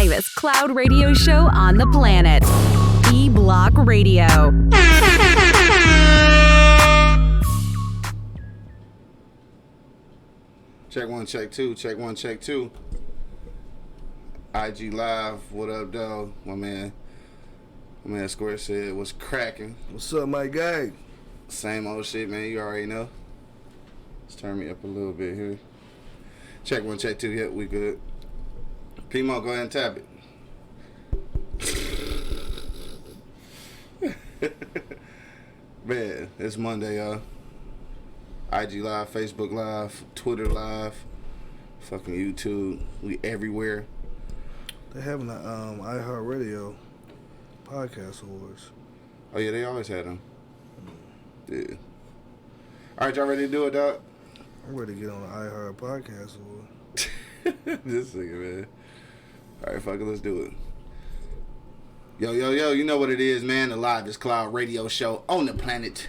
livest cloud radio show on the planet. E-Block Radio. Check one, check two, check one, check two. IG Live, what up, dog? My man Square said, what's cracking? What's up, my guy? Same old shit, man. You already know. Let's turn me up a little bit here. Check one, check two. Yep, we good. Pimo, go ahead and tap it. Man, it's Monday, y'all. IG Live, Facebook Live, Twitter Live, fucking YouTube. We everywhere. They're having a iHeartRadio podcast awards. Oh yeah, they always had them. Yeah. All right, y'all ready to do it, dog? I'm ready to get on the iHeart podcast award. This nigga, man. All right, fuck it, let's do it. Yo, you know what it is, man. The livest cloud radio show on the planet.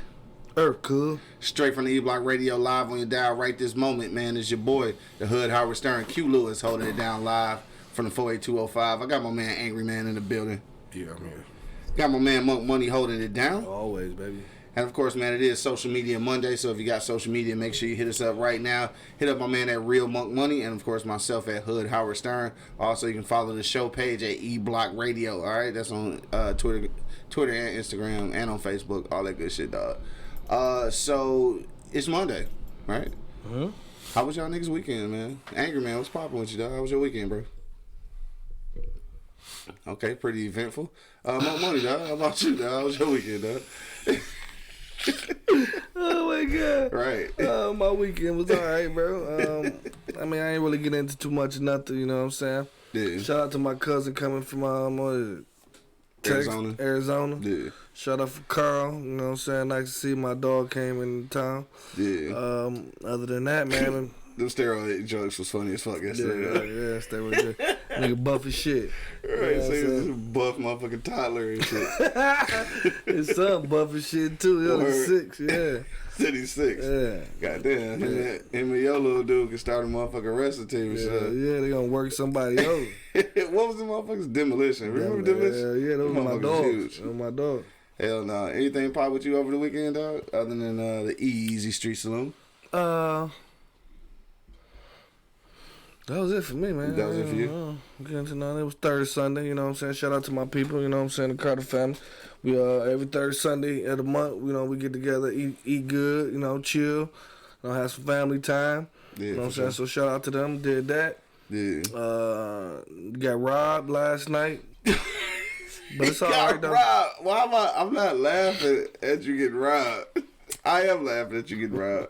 Earth, cool. Straight from the E-Block Radio, live on your dial right this moment, man. It's your boy, the Hood Howard Stern, Q Lewis, holding it down live from the 48205. I got my man Angry Man in the building. Yeah, I'm here. Got my man Monk Money holding it down. Always, baby. And of course, man, it is Social Media Monday, so if you got social media, make sure you hit us up right now. Hit up my man at Real Monk Money, and of course myself at Hood Howard Stern. Also, you can follow the show page at E-Block Radio. All right, that's on Twitter and Instagram, and on Facebook, all that good shit, dog. So it's Monday, right? Mm-hmm. How was y'all niggas weekend, man? Angry Man, what's poppin' with you, dog? How was your weekend, bro? Okay, pretty eventful. Monk Money, dog. How about you, dog? How was your weekend, dog? Oh my god! Right. My weekend was alright, bro. I mean, I ain't really get into too much of nothing. You know what I'm saying? Yeah. Shout out to my cousin coming from Arizona. Yeah. Shout out for Carl. You know what I'm saying? Nice to see my dog came in town. Yeah. Other than that, man. Them steroid jokes was funny as fuck yesterday. Yeah, steroid. Nigga buff as shit. Right, You know so what I'm this buff motherfucking toddler and shit. His son buff as shit too. He only 6, yeah. Said he's 6. Yeah. Goddamn, him and your little dude can start a motherfucking wrestling team and shit. Yeah, they gonna work somebody else. What was the motherfuckers? Demolition. Remember Demolition? Yeah, those were my dogs. Huge. Those were my dogs. Hell no. Anything pop with you over the weekend, dog? Other than the Easy Street Saloon? That was it for me, man. That was it for you? Getting to know it was third Sunday, you know what I'm saying? Shout out to my people, you know what I'm saying, the Carter family. We every third Sunday of the month, you know, we get together, eat good, you know, chill, have some family time. Yeah, you know what I'm saying? So shout out to them, did that. Yeah. Got robbed last night. But it's all right though. Robbed. Why I'm not laughing at you getting robbed. I am laughing at you getting robbed.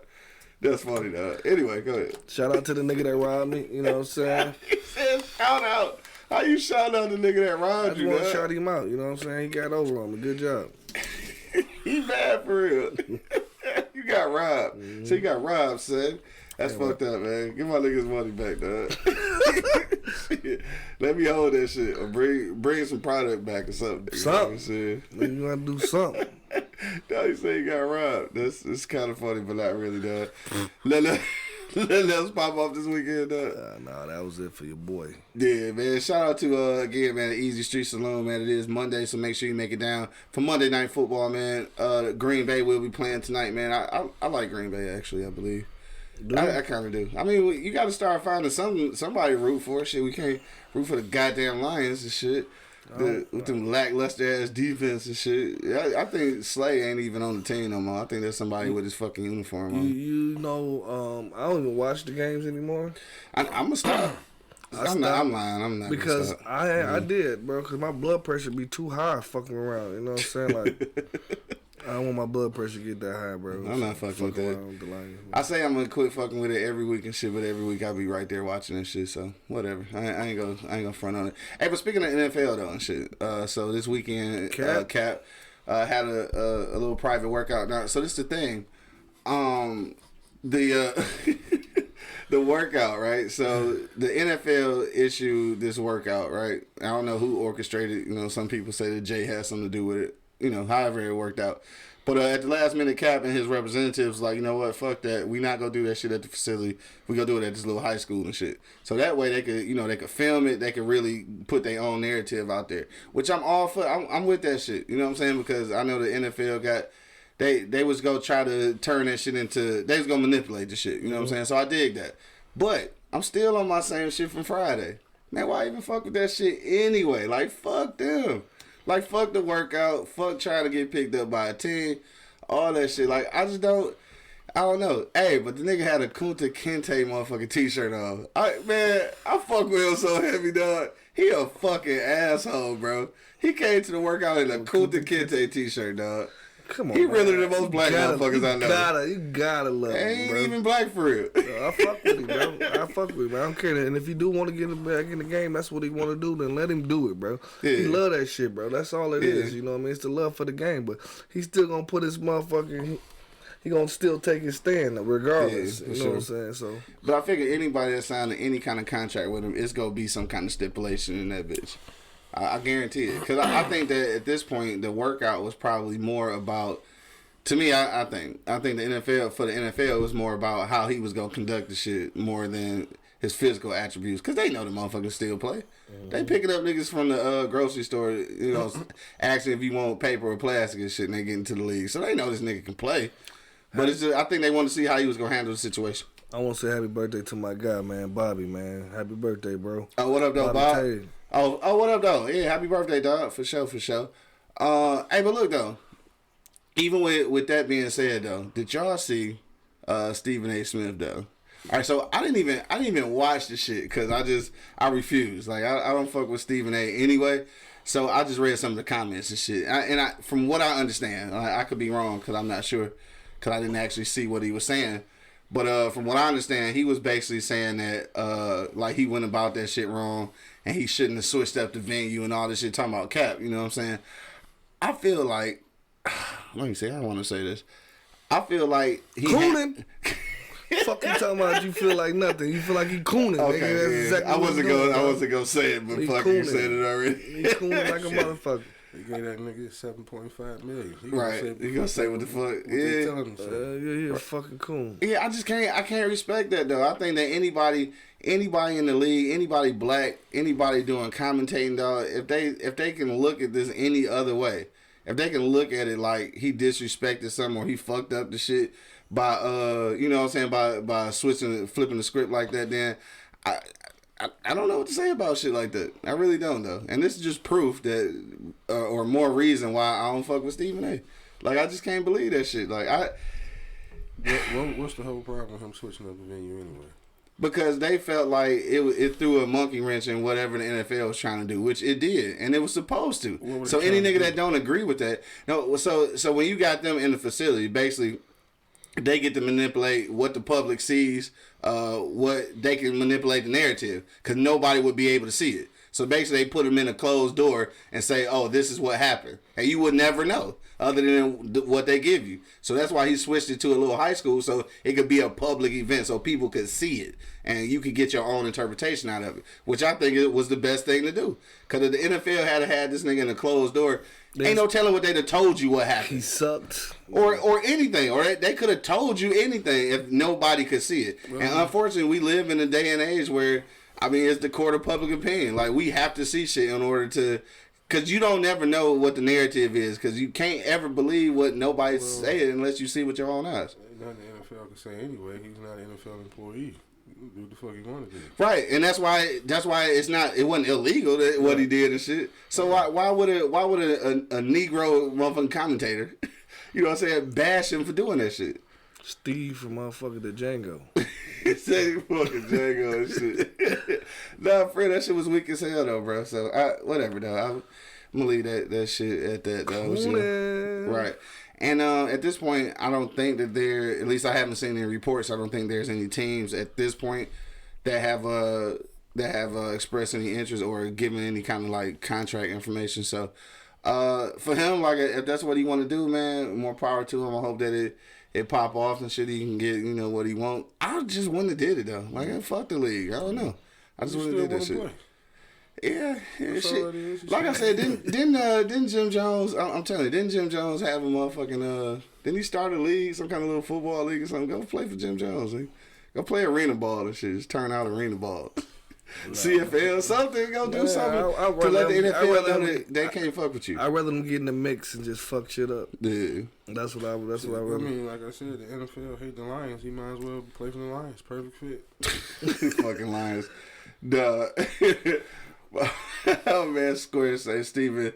That's funny, though. Anyway, go ahead. Shout out to the nigga that robbed me, you know what I'm saying? He said shout out. How you shout out the nigga that robbed you, I just want to dog? shout him out, you know what I'm saying? He got over on me. Good job. He bad for real. You got robbed. Mm-hmm. So you got robbed, son. That's fucked up, man. Give my niggas money back, dog. Let me hold that shit. Or bring some product back or something. Something. You You gotta do something. Dog, you say you got robbed. It's kind of funny, but not really, dog. Let's pop off this weekend, dog. Nah, that was it for your boy. Yeah, man. Shout out to, again, man, the Easy Street Saloon, man. It is Monday, so make sure you make it down for Monday Night Football, man. Green Bay will be playing tonight, man. I like Green Bay, actually, I believe. I kind of do. I mean, you got to start finding somebody to root for. Shit, we can't root for the goddamn Lions and shit. With them lackluster ass defense and shit. I think Slay ain't even on the team no more. I think there's somebody with his fucking uniform on. You know, I don't even watch the games anymore. I'm gonna stop. I'm lying. I'm not because gonna stop. I did, bro. Because my blood pressure be too high fucking around. You know what I'm saying? Like, I don't want my blood pressure to get that high, bro. I'm not fucking with that. With the Lions, I say I'm gonna quit fucking with it every week and shit, but every week I'll be right there watching and shit. So whatever. I ain't gonna front on it. Hey, but speaking of NFL though and shit, so this weekend, Cap had a little private workout. Now, so this is the thing, the the workout, right? So the NFL issued this workout, right? I don't know who orchestrated. You know, some people say that Jay has something to do with it. You know, however it worked out. But at the last minute, Cap and his representatives like, you know what, fuck that. We not gonna do that shit at the facility. We gonna do it at this little high school and shit. So that way they could, they could film it. They could really put their own narrative out there, which I'm all for. I'm with that shit. You know what I'm saying? Because I know the NFL got. They was gonna try to turn that shit into. They was gonna manipulate the shit. You know what I'm saying? So I dig that. But I'm still on my same shit from Friday. Man, why even fuck with that shit anyway? Like, fuck them. Like, fuck the workout. Fuck trying to get picked up by a team. All that shit. Like, I don't know. Hey, but the nigga had a Kunta Kinte motherfucking t-shirt on. I fuck with him so heavy, dog. He a fucking asshole, bro. He came to the workout in a Kunta Kinte t-shirt, dog. Come on, he man. really the most black motherfuckers I know. You gotta love him, ain't bro. even black for real. I fuck with him, bro. I fuck with him. I don't care. And if he do want to get back in the game, that's what he want to do, then let him do it, bro. Yeah. He love that shit, bro. That's all it is. You know what I mean? It's the love for the game. But he's still going to put his motherfucking... He going to still take his stand regardless. Yeah, you know sure. what I'm saying? So, But I figure anybody that signed any kind of contract with him, it's going to be some kind of stipulation in that bitch. I guarantee it. Because I think that at this point, the workout was probably more about... To me, I think the NFL, for the NFL, it was more about how he was going to conduct the shit more than his physical attributes. Because they know the motherfuckers still play. Mm-hmm. They picking up niggas from the grocery store, asking if you want paper or plastic and shit, and they get into the league. So they know this nigga can play. But it's just, I think they want to see how he was going to handle the situation. I want to say happy birthday to my guy, man, Bobby, man. Happy birthday, bro. Oh, what up, though, Bob? Taylor. Oh, what up, though? Yeah, happy birthday, dog. For sure. Hey, but look, though. Even with that being said, though, did y'all see Stephen A. Smith, though? All right, so I didn't even watch the shit because I refuse. Like, I don't fuck with Stephen A. anyway. So I just read some of the comments and shit. From what I understand, I could be wrong because I'm not sure because I didn't actually see what he was saying. But from what I understand, he was basically saying that like he went about that shit wrong and he shouldn't have switched up the venue and all this shit. Talking about Cap, you know what I'm saying? I feel like. Let me see. I don't want to say this. I feel like he cooning. Fuck you talking about? You feel like nothing. You feel like he cooning. Okay, nigga. That's yeah. exactly I what wasn't he's doing, going. I bro. wasn't gonna say it, but He fuck, you cooning. said it already. He cooning like a motherfucker. They gave that nigga 7.5 million. He Right. You gonna say what the fuck? What they telling him, Yeah, he a fucking coon. Yeah, I can't respect that though. I think that anybody in the league, anybody black, anybody doing commentating, dog, if they can look at this any other way, if they can look at it like he disrespected something or he fucked up the shit by you know what I'm saying, by flipping the script like that, then I don't know what to say about shit like that. I really don't though. And this is just proof that or more reason why I don't fuck with Stephen A. Like I just can't believe that shit. Like what's the whole problem with him switching up the venue anyway? Because they felt like it threw a monkey wrench in whatever the NFL was trying to do, which it did, and it was supposed to. So any nigga that don't agree with that, no. So when you got them in the facility, basically, they get to manipulate what the public sees, what they can manipulate the narrative, because nobody would be able to see it. So basically, they put them in a closed door and say, "Oh, this is what happened," and you would never know other than what they give you. So that's why he switched it to a little high school so it could be a public event so people could see it and you could get your own interpretation out of it, which I think it was the best thing to do. Because if the NFL had this nigga in a closed door, ain't no telling what they'd have told you what happened. He sucked. Or anything. Or they could have told you anything if nobody could see it. Right. And unfortunately, we live in a day and age where, I mean, it's the court of public opinion. Like, we have to see shit in order to... Because you don't never know what the narrative is. Because you can't ever believe what nobody's saying unless you see with your own eyes. Nothing the NFL can say anyway. He's not an NFL employee. Do what the fuck he wanted to do. Right, and that's why it wasn't illegal what he did and shit. So why would a Negro motherfucking commentator, you know what I'm saying, bash him for doing that shit? Steve from motherfucking the Django. Say fucking Django and shit. Nah, Fred, that shit was weak as hell though, bro. So whatever though. I'm gonna leave that shit at that though. So, right. And at this point, I don't think that at least I haven't seen any reports. I don't think there's any teams at this point that have expressed any interest or given any kind of like contract information. So for him, like if that's what he want to do, man, more power to him. I hope that it pop off and shit. He can get what he want. I just wouldn't have did it though. Like fuck the league. I don't know. I just wouldn't have did that shit. Yeah, That's all it is. shit. Like I said, didn't Jim Jones? I'm telling you, didn't Jim Jones have a motherfucking? Didn't he start a league, some kind of little football league or something? Go play for Jim Jones. Man. Go play arena ball and shit. Just turn out arena balls. No. CFL, something. Go do something to let the NFL know that they can't fuck with you. I'd rather them get in the mix and just fuck shit up. Yeah, that's what I rather. I mean, like I said, the NFL hate the Lions. He might as well play for the Lions. Perfect fit. Fucking Lions. Duh. Oh man, Square say Stephen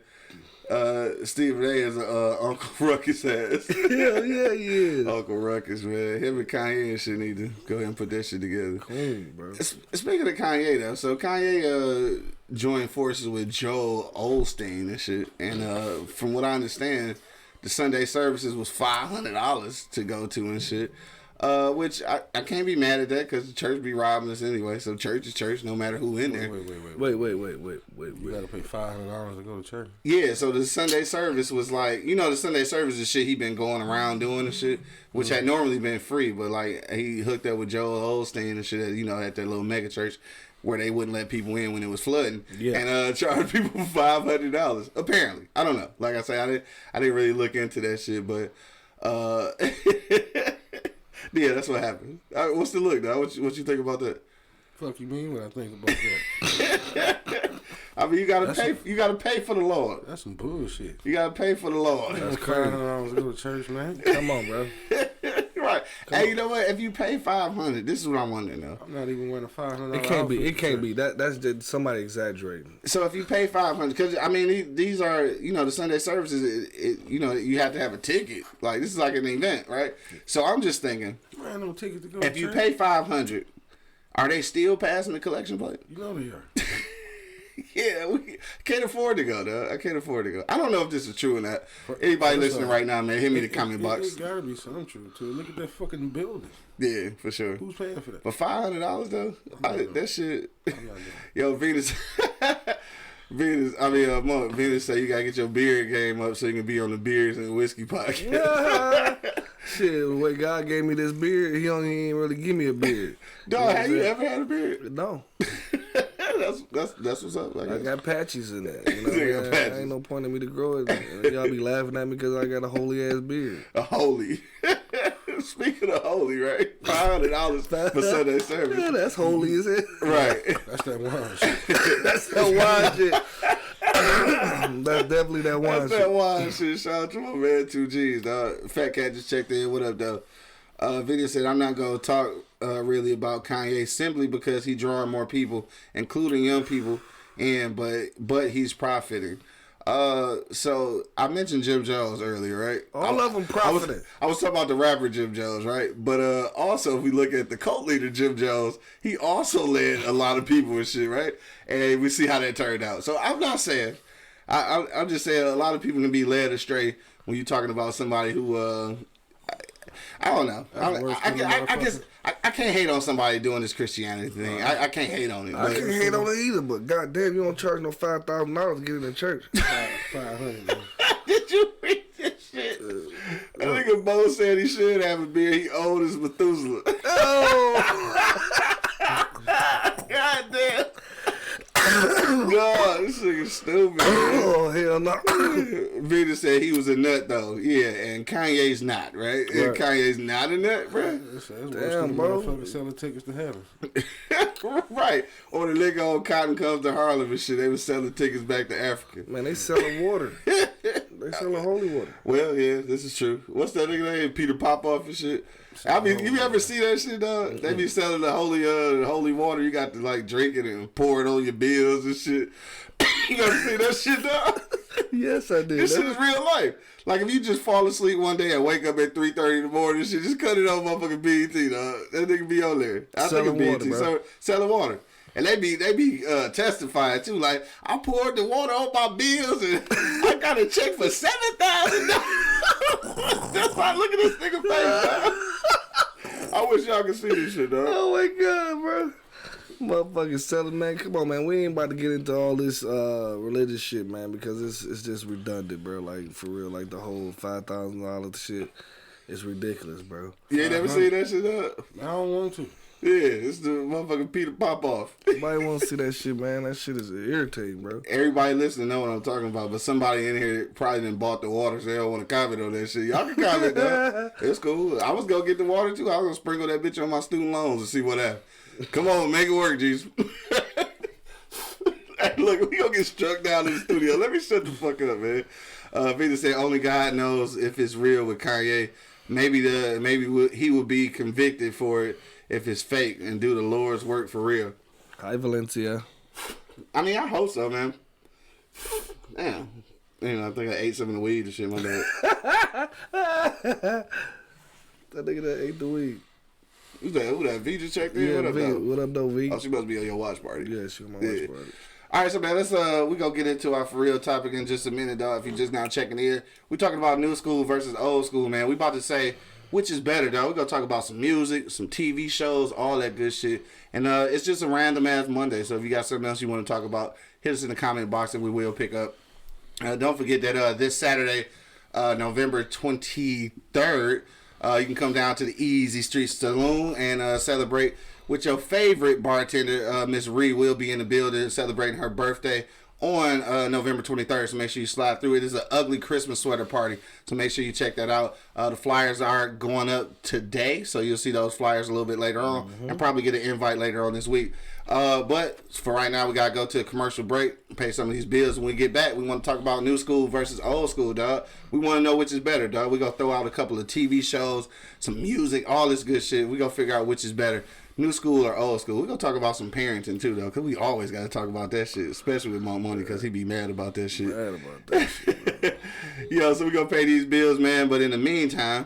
A is Uncle Ruckus ass. Hell yeah, he is. Uncle Ruckus, man. Him and Kanye and shit need to go ahead and put that shit together. Cool, bro. Speaking of Kanye though, so Kanye joined forces with Joel Osteen and shit, and from what I understand, the Sunday services was $500 to go to and shit. Which I can't be mad at that because the church be robbing us anyway. So church is church, no matter who in there. Wait. You gotta pay $500 to go to church. Yeah, so the Sunday service was like, the Sunday service is shit he been going around doing and shit, which had normally been free, but like he hooked up with Joel Osteen and shit, at that little mega church where they wouldn't let people in when it was flooding, and charged people for $500. Apparently, I don't know. Like I say, I didn't really look into that shit, but. Yeah, that's what happened. What's the look, though? What you think about that? Fuck you mean when I think about that? I mean, you gotta pay. You gotta pay for the Lord. That's some bullshit. You gotta pay for the Lord. That's crazy. I was going to church, man. Come on, bro. Right. Hey, you know what? If you pay $500, this is what I'm wondering though. I'm not even wearing $500. It can't be. It can't be. That's just somebody exaggerating. So if you pay $500, because I mean these are the Sunday services. You have to have a ticket. Like this is like an event, right? So I'm just thinking. Man, no ticket to go. If you pay $500, are they still passing the collection plate? You know they are. Yeah, we can't afford to go, though. I can't afford to go. I don't know if this is true or not. Anybody listening right now, man, hit me the comment box. It gotta be something true, too. Look at that fucking building. Yeah, for sure. Who's paying for that? For $500, though? That shit. Yo, Venus. Venus say you gotta get your beard game up so you can be on the Beers and Whiskey podcast. Shit, the way God gave me this beard, he ain't really give me a beard. Dog, have you ever had a beard? No. That's what's up. I got patches in that. Ain't no point in me to grow it. Y'all be laughing at me because I got a holy ass beard. A holy. Speaking of holy, right? $500 for Sunday service. Yeah, that's holy as it. Right. That's that wine shit. That's that wine shit. That's definitely that wine shit. That's that wine shit. Shout out to my man 2G's, dog. Fat Cat just checked in. What up, though? Video said, I'm not going to talk really about Kanye simply because he drawing more people, including young people, but he's profiting. So I mentioned Jim Jones earlier, right? All of them profiting. I was talking about the rapper Jim Jones, right? But also, if we look at the cult leader Jim Jones, he also led a lot of people and shit, right? And we see how that turned out. So I'm not saying, I'm just saying a lot of people can be led astray when you're talking about somebody who, I don't know. I can't hate on somebody doing this Christianity thing. I can't hate on it. I can't hate on it either, but goddamn, you don't charge no $5,000 to get in the church. $500. Did you read this shit? That nigga Bo said he should have a beard. He old as Methuselah. Oh! Goddamn. God, this nigga stupid. Oh, hell no. Vita said he was a nut, though. Yeah, and Kanye's not, right? And Kanye's not a nut, bro. Damn, bro. Motherfuckers selling tickets to heaven. Right. Or the nigga on Cotton Comes to Harlem and shit. They was selling tickets back to Africa. Man, they selling water. They selling holy water. Well, yeah, this is true. What's that nigga name? Peter Popoff and shit. I mean, you ever see that shit, dog? They be selling the holy water. You got to like drink it and pour it on your bills and shit. You ever see that shit, dog? Yes, I did. This shit is real life. Like if you just fall asleep one day and wake up at 3:30 in the morning, and shit, just cut it on motherfucking BET, dog. That nigga be on there. I think it's BET. So, selling water. And they be testifying too. Like I poured the water on my bills and I got a check for $7,000. That's why look at this nigga face, dog. I wish y'all could see this shit, dog. Oh my god, bro. Motherfucking selling, man. Come on, man. We ain't about to get into all this religious shit, man, because it's just redundant, bro. Like for real, like the whole $5,000 shit is ridiculous, bro. You ain't never seen that shit, dog? I don't want to. Yeah, it's the motherfucking Peter Popoff. Nobody want to see that shit, man. That shit is irritating, bro. Everybody listening know what I'm talking about, but somebody in here probably done bought the water, so they don't want to comment on that shit. Y'all can comment though. It's cool. I was gonna get the water too. I was gonna sprinkle that bitch on my student loans and see what happens. Come on, make it work, Jesus. Hey, look, we gonna get struck down in the studio. Let me shut the fuck up, man. Peter said only God knows if it's real with Kanye. Maybe he will be convicted for it if it's fake and do the Lord's work for real. Hi, Valencia. I mean, I hope so, man. Damn. I think I ate some of the weed and shit, my bad. That nigga that ate the weed. Who that? V just checked in? Yeah, What up, V. though? What up, though, V? Oh, she must be on your watch party. Yeah, she on my watch party. All right, so man, let's we gonna get into our for real topic in just a minute, dog. If you're just now checking in, we talking about new school versus old school, man. We about to say which is better, dog. We gonna talk about some music, some TV shows, all that good shit, and it's just a random ass Monday. So if you got something else you want to talk about, hit us in the comment box and we will pick up. Don't forget that this Saturday, November 23rd, you can come down to the Easy Street Saloon and celebrate with your favorite bartender. Miss Ree will be in the building celebrating her birthday on November 23rd, so make sure you slide through. It is an ugly Christmas sweater party, so make sure you check that out. The flyers are going up today, so you'll see those flyers a little bit later on, and probably get an invite later on this week. But for right now, we gotta go to a commercial break, pay some of these bills. When we get back, we want to talk about new school versus old school, dog. We want to know which is better, dog. We gonna throw out a couple of TV shows, some music, all this good shit. We gonna figure out which is better, new school or old school. We gonna talk about some parenting too, though, because we always gotta talk about that shit, especially with Mount Money, because he be mad about that shit. Mad about that shit, Yo, so we gonna pay these bills, man. But in the meantime,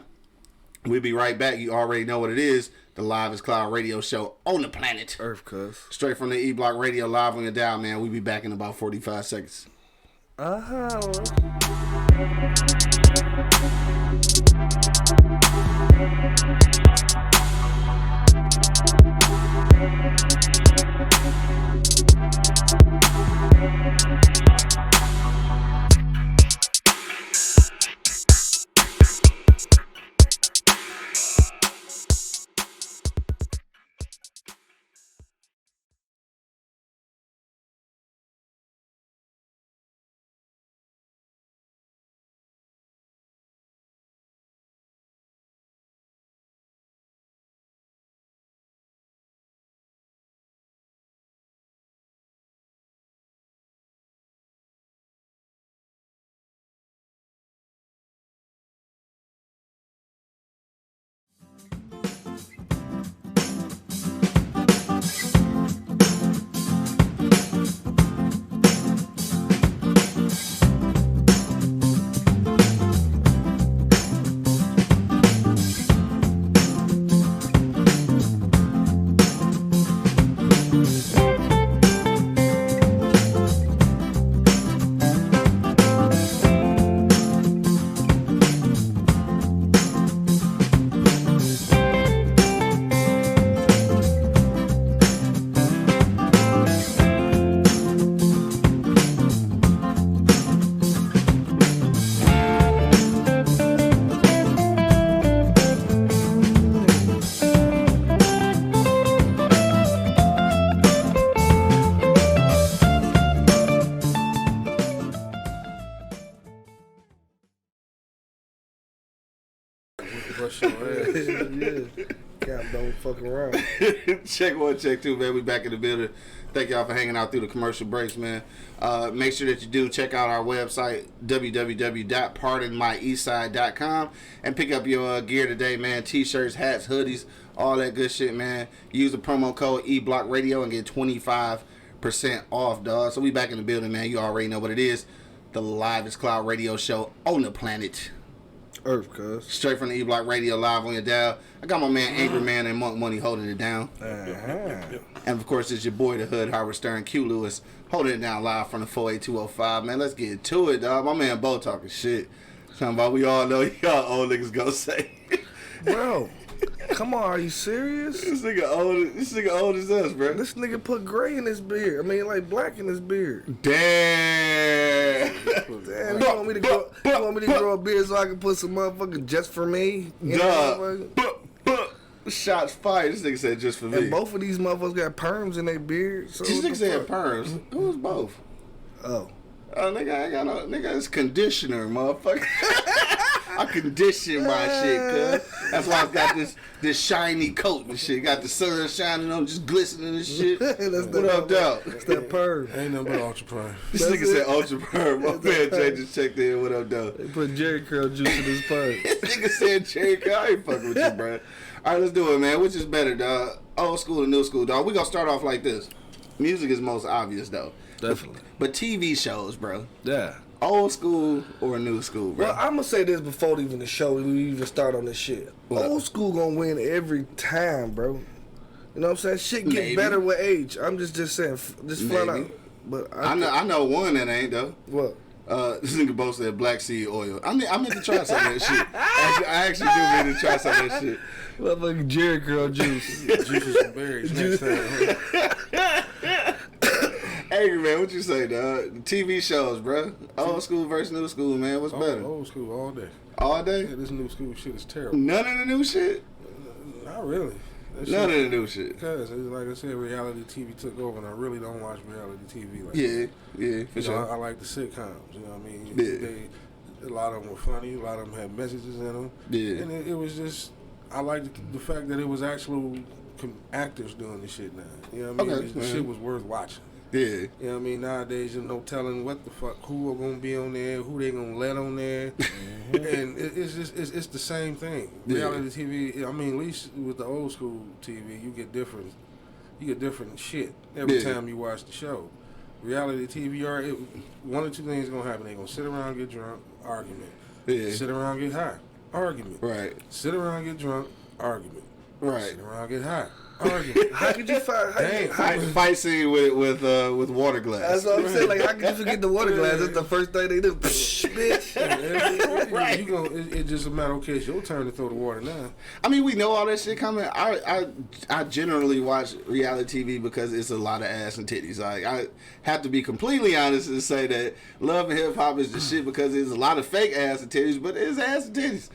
we'll be right back. You already know what it is. The Live is Cloud radio show on the planet Earth, cuz. Straight from the E Block Radio, live on your dial, man. We'll be back in about 45 seconds. Yeah. Cap don't fuck around. Check one, check two, man. We back in the building. Thank y'all for hanging out through the commercial breaks, man. Make sure that you do check out our website, www.pardonmyeastside.com, and pick up your gear today, man. T-shirts, hats, hoodies, all that good shit, man. Use the promo code eBlockRadio and get 25% off, dog. So we back in the building, man. You already know what it is. The Live is Cloud radio show on the planet Earth, cuz. Straight from the E Block Radio, live on your dial. I got my man Angry Man and Monk Money holding it down. And of course, it's your boy, the Hood, Howard Stern, Q Lewis, holding it down live from the 48205. Man, let's get to it, dog. My man Bo talking shit. Talking about we all know y'all old niggas gonna say. Bro, come on, are you serious? This nigga old as us, bro. This nigga put gray in his beard. I mean, like black in his beard. Damn. Damn, you want me to grow a beard so I can put some motherfucking just for me? Duh. Shots fired. This nigga said just for me. And both of these motherfuckers got perms in their beard. So This what nigga the said fuck? perms. Who's both? Oh. Oh, nigga, I ain't got no. Nigga, it's conditioner, motherfucker. I condition my shit, cuz. That's why I got this shiny coat and shit. Got the sun shining on, just glistening and shit. What up, dog? It's that perm. Ain't nothing but Ultra Prime. This nigga said ultra perm. My man Jay just checked in. What up, dog? They put Jerry curl juice in his perm. This nigga said Jerry Curl. I ain't fucking with you, bro. All right, let's do it, man. Which is better, dog? Old school or new school, dog? We gonna start off like this. Music is most obvious, though. Definitely. But TV shows, bro. Yeah. Old school or new school, bro? Well, I'm gonna say this before even the show, we even start on this shit. What? Old school gonna win every time, bro. You know what I'm saying? Shit get Maybe. better with age. I'm just saying, just flat Maybe. out. But I know one that ain't, though. What? This nigga both said black seed oil. I meant to try some of that shit. I actually do mean to try some of that shit. Motherfucking Jerry curl juice. Juices and berries next time. Huh? Angry man, what you say, dog? The TV shows, bro. Old school versus new school, man. What's better? Old school all day. All day? Yeah, this new school shit is terrible. None of the new shit? Not really. That None shit- of the new shit. Because, like I said, reality TV took over, and I really don't watch reality TV like Yeah, that. for You know, sure. I like the sitcoms, you know what I mean? Yeah. A lot of them were funny, a lot of them had messages in them. Yeah. And it was just, I liked the fact that it was actual actors doing the shit now. You know what I mean? Okay, The man. shit was worth watching. Yeah. You know what I mean? Nowadays, there's no telling what the fuck, who are going to be on there, who they going to let on there. And it's just, it's the same thing. Yeah. Reality TV, I mean, at least with the old school TV, you get different shit every Yeah. time you watch the show. Reality TV, one or two things going to happen. They're going to sit around, get drunk, argument. Yeah. Sit around, get high, argument. Right. Sit around, get drunk, argument. Right. Sit around, get high, argument. How could you find? Fight scene with water glass. That's what I'm saying. Like, how could you forget the water glass? That's the first thing they do. Psh, bitch. Right. It's just a matter, okay, it's your turn to throw the water now. I mean, we know all that shit coming. I generally watch reality TV because it's a lot of ass and titties. Like, I have to be completely honest and say that Love and Hip Hop is the shit because there's a lot of fake ass and titties, but it's ass and titties.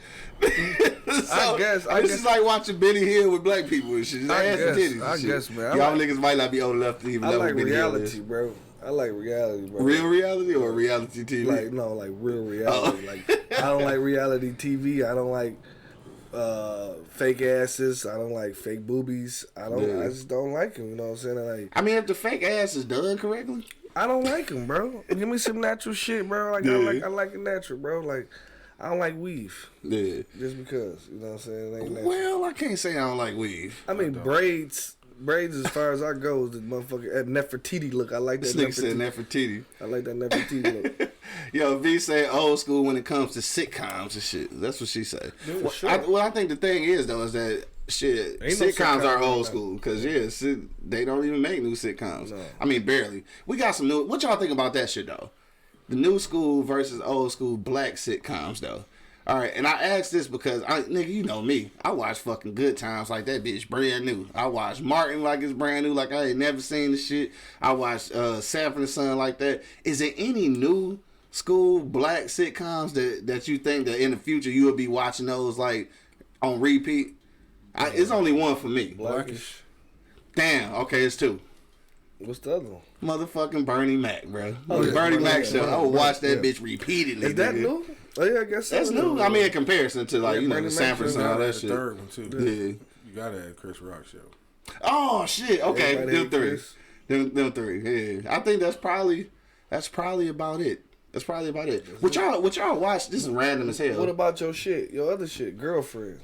So, I guess. this is like watching Benny Hill with black people and shit. It's I ass and guess, titties. I and shit. guess, man. Y'all niggas might not be old enough to even I know like what Benny Hill reality, is. bro. I like reality, bro. Real reality or reality TV? Like, no, like real reality. Like, I don't like reality TV. I don't like fake asses. I don't like fake boobies. I just don't like them. You know what I'm saying? Like, I mean, if the fake ass is done correctly. I don't like them, bro. Give me some natural shit, bro. Like, Yeah. I like it natural, bro. Like, I don't like weave Yeah. just because. You know what I'm saying? It ain't natural. Well, I can't say I don't like weave. I mean, braids as far as I go is the motherfucker at Nefertiti look. I like that. This nigga said Nefertiti. Nefertiti. I like that Nefertiti look. Yo, V say old school when it comes to sitcoms and shit. That's what she say. Yeah, Well, sure. I think the thing is though is that shit Ain't no sitcoms are sitcom old now. school because they don't even make new sitcoms. No. I mean barely. We got some new. What y'all think about that shit though? The new school versus old school black sitcoms though. All right, and I asked this because nigga, you know me. I watch fucking Good Times like that bitch brand new. I watch Martin like it's brand new, like I ain't never seen the shit. I watch Sanford and Son like that. Is there any new school black sitcoms that you think that in the future you will be watching those like on repeat? It's only one for me. Blackish. Damn. Okay, it's two. What's the other one? Motherfucking Bernie Mac, bro. Oh, The yeah. Bernie Yeah, Mac yeah, show. yeah, I would watch that yeah. bitch repeatedly. Is that nigga. new? Oh yeah, I guess That's new. I mean, in comparison to like Yeah, you know Bernie the Mac Sanford show and all got that The shit. third one, too. Yeah. You gotta add Chris Rock show. Oh shit. Okay, Everybody them hate three. Chris. Them three. Yeah. I think that's probably about it. That's probably about it. What y'all watch? This is random as hell. What about your shit? Your other shit, Girlfriends.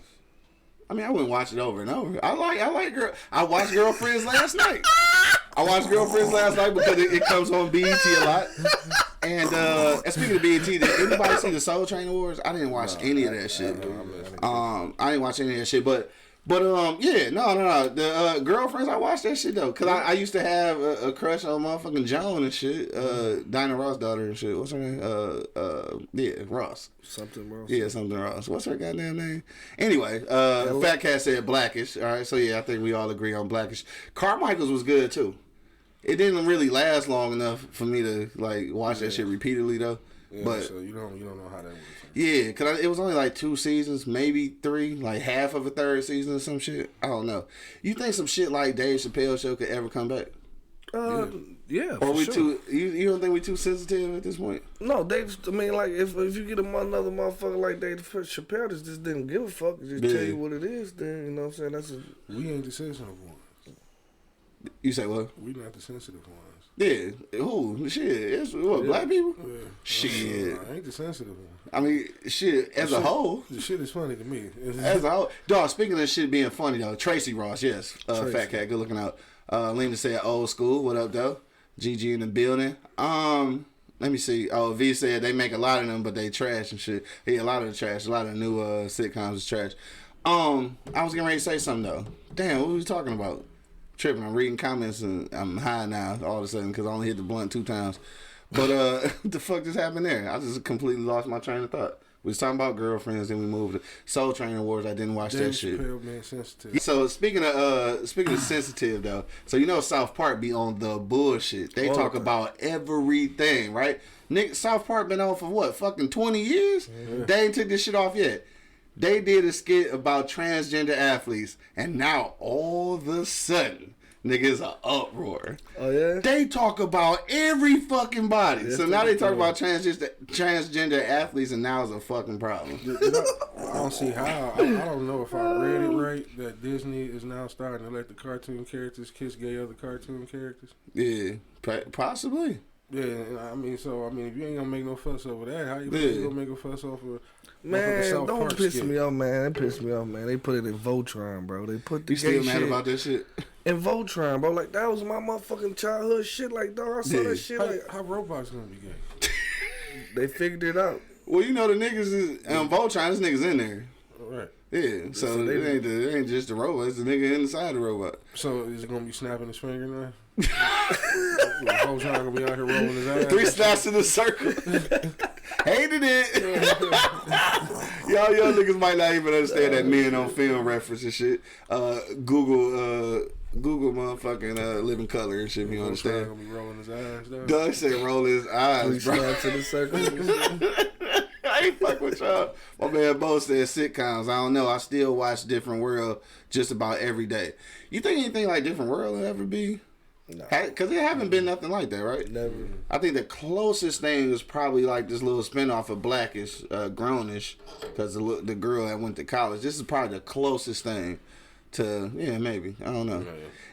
I mean, I wouldn't watch it over and over. I watched Girlfriends last night. I watched Girlfriends last night because it comes on BET a lot. And speaking of BET, did anybody see the Soul Train Awards? I didn't watch any of that shit. I didn't watch any of that shit, but yeah, no. The Girlfriends, I watched that shit though, cause I used to have a crush on motherfucking Joan and shit, Dinah Ross' daughter and shit. What's her name? Yeah, Ross. Something wrong. Yeah, something Ross. What's her goddamn name? Anyway, Fat Cat said Blackish. All right, so yeah, I think we all agree on Blackish. Carmichael's was good too. It didn't really last long enough for me to like watch that shit repeatedly though. Yeah, but so you don't know how that works. yeah, because it was only like 2 seasons, maybe 3, like half of a third season or some shit. I don't know. You think some shit like Dave Chappelle show could ever come back? Yeah, Or for we sure. too? You don't think we too sensitive at this point? No, Dave. I mean, like if you get another motherfucker like Dave Chappelle that just didn't give a fuck, just tell you what it is, then you know what I'm saying. We ain't the sensitive ones. You say what? We not the sensitive ones. Yeah. Who? Shit. It's what? Black people? Yeah. Shit. I ain't the sensitive one. I mean, shit. As a whole. The shit is funny to me. As a whole. Dog. Speaking of shit being funny though, Tracy Ross. Yes. Fat cat. Good looking out. Lena said old school. What up though? GG in the building. Let me see. Oh, V said they make a lot of them, but they trash and shit. Yeah, a lot of the trash. A lot of new sitcoms is trash. I was getting ready to say something though. Damn, what was we talking about? Tripping. I'm reading comments and I'm high now all of a sudden because I only hit the blunt 2 times. But what the fuck just happened there? I just completely lost my train of thought. We was talking about girlfriends, then we moved to Soul Train Awards. I didn't watch that shit. Man, sensitive. So speaking of sensitive though, so you know South Park be on the bullshit. They talk about everything, right? Nick, South Park been on for what, fucking 20 years? Yeah. They ain't took this shit off yet. They did a skit about transgender athletes, and now all of a sudden, niggas an uproar. Oh yeah. They talk about every fucking body. So now they talk about transgender athletes, and now it's a fucking problem. I don't see how. I don't know if I read it right that Disney is now starting to let the cartoon characters kiss gay other cartoon characters. Yeah, possibly. Yeah, I mean, if you ain't gonna make no fuss over that, how you gonna make a fuss off of? Man, South don't Park piss skit? me off, man. That pissed me off, man. They put it in Voltron, bro. They put the You gay still mad shit about that shit? in Voltron, bro. Like that was my motherfucking childhood shit. Like, dog, I saw that shit. Like, How robots gonna be gay? they figured it out. Well, you know the niggas is Voltron. This niggas in there. All right. Yeah, so it ain't just the robot. It's the nigga inside the robot. So is it gonna be snapping his finger now? Voltron gonna be out here rolling his ass. 3 snaps in a circle. Hated it. Y'all young niggas might not even understand that men on film reference and shit. Google motherfucking Living Color and shit if you understand. Gonna be rolling his eyes down. Doug said roll his eyes, 3 bro. snaps in a circle. I ain't fuck with y'all. My man Bo said sitcoms. I don't know. I still watch Different World just about every day. You think anything like Different World will ever be? No. Because it haven't been nothing like that, right? Never. I think the closest thing is probably like this little spinoff of Blackish, Grownish, because the girl that went to college. This is probably the closest thing to, yeah, maybe. I don't know.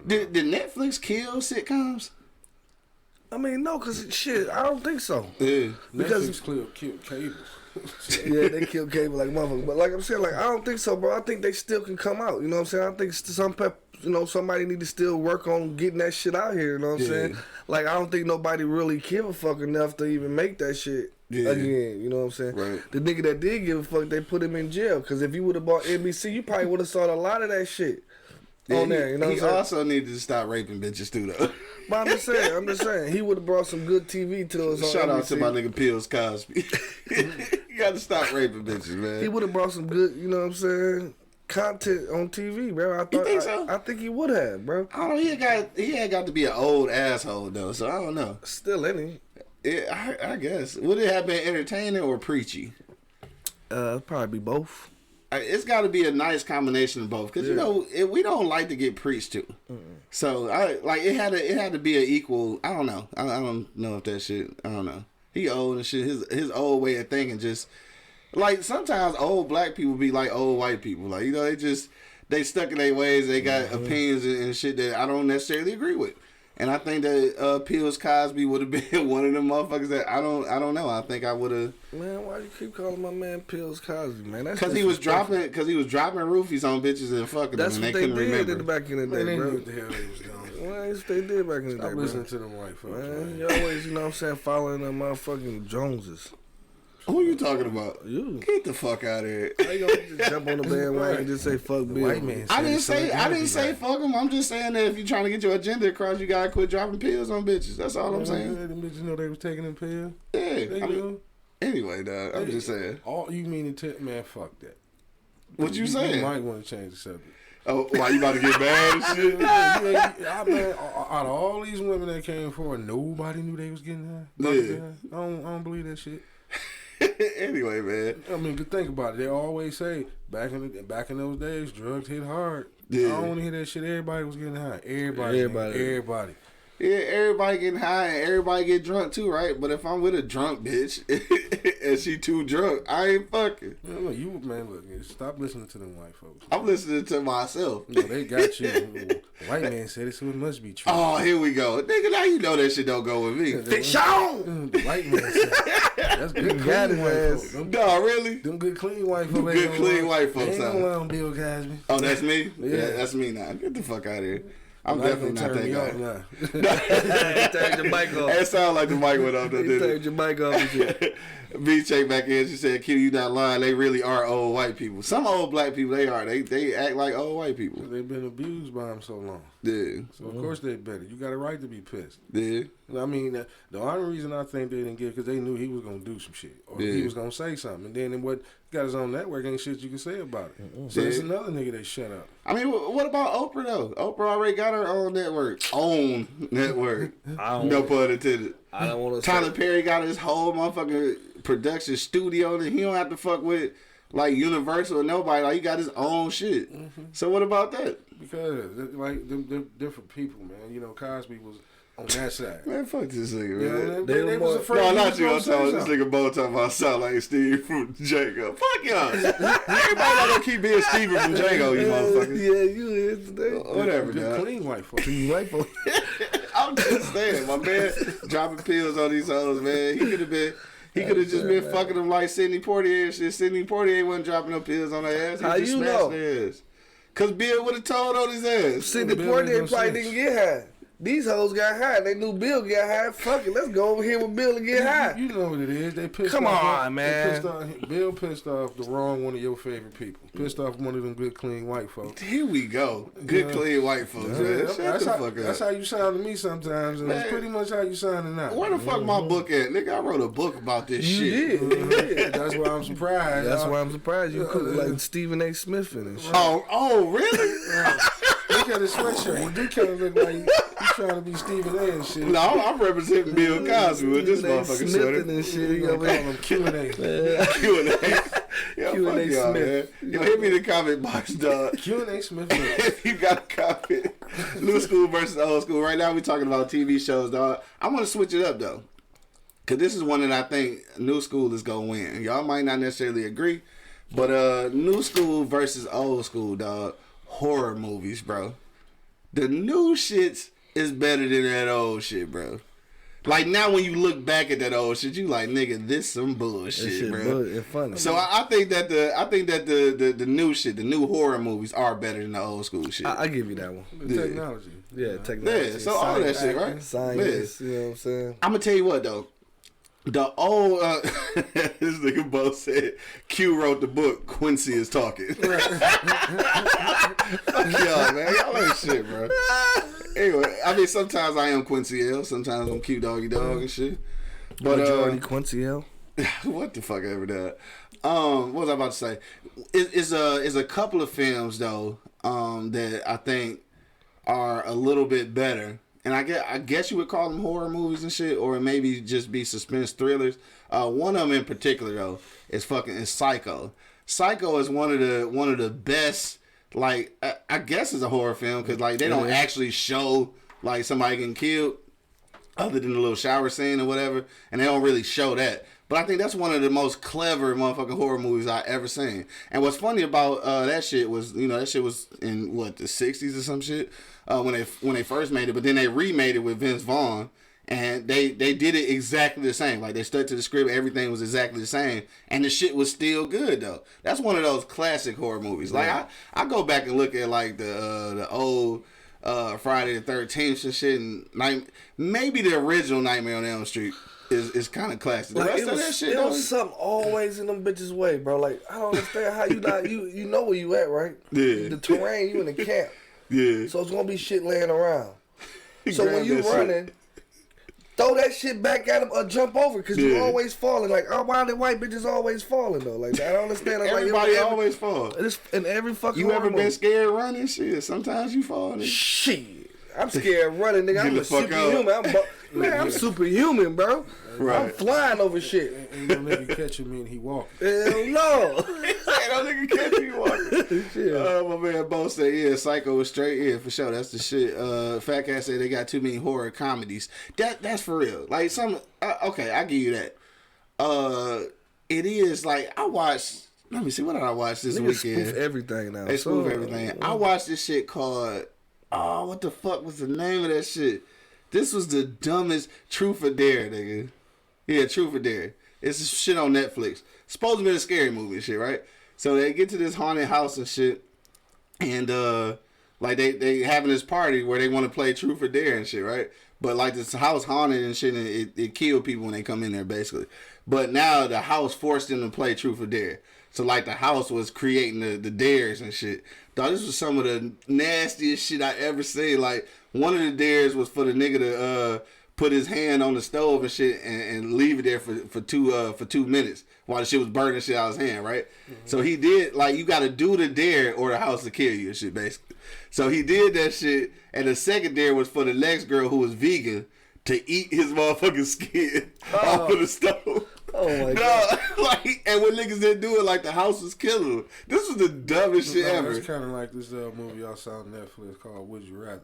Did Netflix kill sitcoms? I mean, no, because shit, I don't think so. Yeah. Because Netflix killed cable. yeah, they kill cable like motherfucker. But like I'm saying, like I don't think so, bro. I think they still can come out. You know what I'm saying? I think somebody need to still work on getting that shit out here. You know what I'm saying? Like I don't think nobody really give a fuck enough to even make that shit again. You know what I'm saying? Right. The nigga that did give a fuck, they put him in jail. Because if you would have bought NBC, you probably would have saw a lot of that shit on there. You know what I'm he saying? also needed to stop raping bitches too, though. But I'm just saying, he would have brought some good TV to us. Shout on out to NBC. my nigga Pills Cosby. You got to stop raping bitches, man. He would have brought some good, you know what I'm saying, content on TV, bro. You think so? I think he would have, bro. I don't know. He had got to be an old asshole though, so I don't know. Still in it. I guess. Would it have been entertaining or preachy? Probably be both. It's got to be a nice combination of both, because you know we don't like to get preached to. So it had to be an equal. I don't know. I don't know if that shit. I don't know. He old and shit. His old way of thinking just like sometimes old black people be like old white people. Like, you know, they stuck in their ways. They got opinions and shit that I don't necessarily agree with. And I think that Pills Cosby would have been one of them motherfuckers that I don't know. I think I would have. Man, why you keep calling my man Pills Cosby, man? Because he was dropping roofies on bitches and fucking That's them, and what they they couldn't did remember. back in the day, They knew bro. what the hell they was doing. Well, that's what they did back in the Stop day, listening bro. to them white folks, Man, man. you always, you know what I'm saying, following them motherfucking Joneses. Who you talking about? You. Get the fuck out of here. How you gonna just jump on the bandwagon and just say fuck Bill? white man. I didn't So it say gotta be right. fuck them. I'm just saying that if you're trying to get your agenda across, you gotta quit dropping pills on bitches. That's all I'm saying. Them bitches know they was taking them pills. Yeah. They I mean, knew. anyway, dog. I'm just saying. All you mean to man, fuck that. What you You saying? might want to change the subject. Oh, why you about to get mad and shit? I mean, out of all these women that came forward, nobody knew they was getting high. Yeah. I don't believe that shit. Anyway, man. I mean, good think about it. They always say back in those days, drugs hit hard. Yeah. I don't want to hear that shit. Everybody was getting high. Everybody. Yeah, everybody getting high and everybody get drunk too, right? But if I'm with a drunk bitch and she too drunk, I ain't fucking. Look, stop listening to them white folks. I'm listening to myself. No, they got you. White man said it, so it must be true. Oh, here we go. Nigga, now you know that shit don't go with me. Fiction! The white man said that's good clean white folks. No, really? Them good clean white folks. Good clean white folks. They ain't gonna lie on Bill Cosby. Oh, that's me? Yeah. That's me now. Get the fuck out of here. I'm Life definitely not gonna that turn me guy. off He turned your mic off. It sounded like the mic went off. He turned your mic off and shit. B check back in. She said, "Q, you not lying. They really are old white people. Some old black people, they are. They act like old white people. They've been abused by them so long. Yeah, So of course they better. You got a right to be pissed. yeah. I mean, the only reason I think they didn't get because they knew he was gonna do some shit or he Yeah. was gonna say something, and then what got his own network ain't shit you can say about it. So Yeah. it's another nigga that shut up. I mean, what about Oprah though? Oprah already got her own network. Own network. No pun intended. I don't want to Tyler Perry got his whole motherfucking production studio that he don't have to fuck with like Universal or nobody. Like he got his own shit. So what about that? Because like them different people, man. You know, Cosby was on that side. Man, fuck this nigga, Yeah, man. they was afraid. No, he not was you. I'm gonna say talking this something. nigga Bo talking about sound like Steve from Django. Fuck y'all. Everybody not gonna keep being Steven from Django, you motherfuckers. Yeah, you is today. Whatever, Just dog. clean white folks. You white folks. I'm just saying, my man dropping pills on these hoes, man. He could have just been fucking them like Sidney Poitier and shit. Sidney Poitier wasn't dropping no pills on their ass. He How just you smashed know? their ass. Cause Bill would have told on his ass. See, the Bill poor ain't they no probably sense. didn't get high. These hoes got high. They knew Bill got high. Fuck it, let's go over here with Bill and get high. You know what it is. They pissed Come off. on, they man. pissed off, Bill pissed off the wrong one of your favorite people. Pissed off one of them good, clean white folks. Here we go. Good, clean white folks, man. Shut that's, the how, fuck that's up. how you sound to me sometimes, and Man. it's pretty much how you sounding now. Where the fuck my book at? Nigga, I wrote a book about this shit. That's why I'm surprised. That's y'all. why I'm surprised you could like Stephen A. Smith and shit. Oh, really? Look at his sweatshirt. He do kind of look like he's trying to be Stephen A. and shit. No, I'm representing Bill Cosby with this Stephen A. motherfucking Smith sweater. and shit. You He gonna over call here. him Q&A. Q&A. Yo, Q&A fuck y'all, Smith. man. Yo, hit me in the comment box, dog. Q&A Smith. If you got a comment. New school versus old school. Right now we talking about TV shows, dog. I want to switch it up, though. Because this is one that I think new school is going to win. Y'all might not necessarily agree. But new school versus old school, dog. Horror movies, bro. The new shit is better than that old shit, bro. Like now when you look back at that old shit, you like, nigga, this some bullshit, That shit bro. good and funny. So I think that the new shit, the new horror movies are better than the old school shit. I give you that one. The technology. Yeah, technology. Yeah, so all that shit, right? Science, you know what I'm saying? I'm gonna tell you what though. The old this nigga Bo said Q wrote the book. Quincy is talking. Fuck y'all, man. Y'all ain't shit, bro. Anyway, I mean sometimes I am Quincy L. Sometimes I'm Q Doggy Dog and shit. But Majority Quincy L. what the fuck ever that? What was I about to say? Is a couple of films though that I think are a little bit better. And I guess you would call them horror movies and shit, or maybe just be suspense thrillers. One of them in particular though is Psycho. Psycho is one of the best. Like I guess it's a horror film because like they don't actually show like somebody getting killed, other than the little shower scene or whatever, and they don't really show that. But I think that's one of the most clever motherfucking horror movies I ever seen. And what's funny about that shit was, that shit was in what, the 60s or some shit when they first made it. But then they remade it with Vince Vaughn, and they did it exactly the same. Like they stuck to the script, everything was exactly the same, and the shit was still good though. That's one of those classic horror movies. Like I go back and look at like the old Friday the 13th and shit, and maybe the original Nightmare on Elm Street is kind of classic. The Like, rest it of was, that shit, it though, was something always in them bitches' way, bro. Like, I don't understand how you not, you know where you at, right? Yeah. The terrain, you in the camp. yeah. So it's going to be shit laying around. So Grab when you that shit. running, throw that shit back at him or jump over because you always falling. Like, oh, why the white bitches always falling, though? Like, I don't understand. Like, Everybody always falls. It's in every fucking You horror ever movie. been scared running? Shit, sometimes you fall. Nigga. Shit. I'm scared of running, nigga. Get I'm the a fuck superhuman. I'm superhuman, bro. Right. I'm flying over shit. Ain't no nigga catching me and he walking. Hell no. Ain't no nigga catch me walking. Shit. My man Bo said, yeah, Psycho was straight. Yeah, for sure. That's the shit. Fat Cat said they got too many horror comedies. That's for real. Like, okay, I give you that. It is, like, I watched, let me see, what did I watch this Niggas weekend? spoof everything now. They spoof everything. I watched this shit called, what the fuck was the name of that shit? This was the dumbest Truth or Dare, nigga. Yeah, Truth or Dare. It's shit on Netflix. Supposed to be a scary movie and shit, right? So they get to this haunted house and shit, and like they having this party where they want to play Truth or Dare and shit, right? But like this house haunted and shit, and it killed people when they come in there, basically. But now the house forced them to play Truth or Dare. So like the house was creating the dares and shit. Dog, this was some of the nastiest shit I ever seen. Like one of the dares was for the nigga to put his hand on the stove and shit and leave it there for 2 minutes while the shit was burning shit out of his hand, right? Mm-hmm. So he did, like, you got to do the dare or the house to kill you and shit, basically. So he did that shit, and the second dare was for the next girl who was vegan to eat his motherfucking skin off of the stove. Oh my god! Like, and when niggas didn't do it, like the house was killing them. This was the dumbest shit ever. It's kind of like this movie I saw on Netflix called Would You Rather.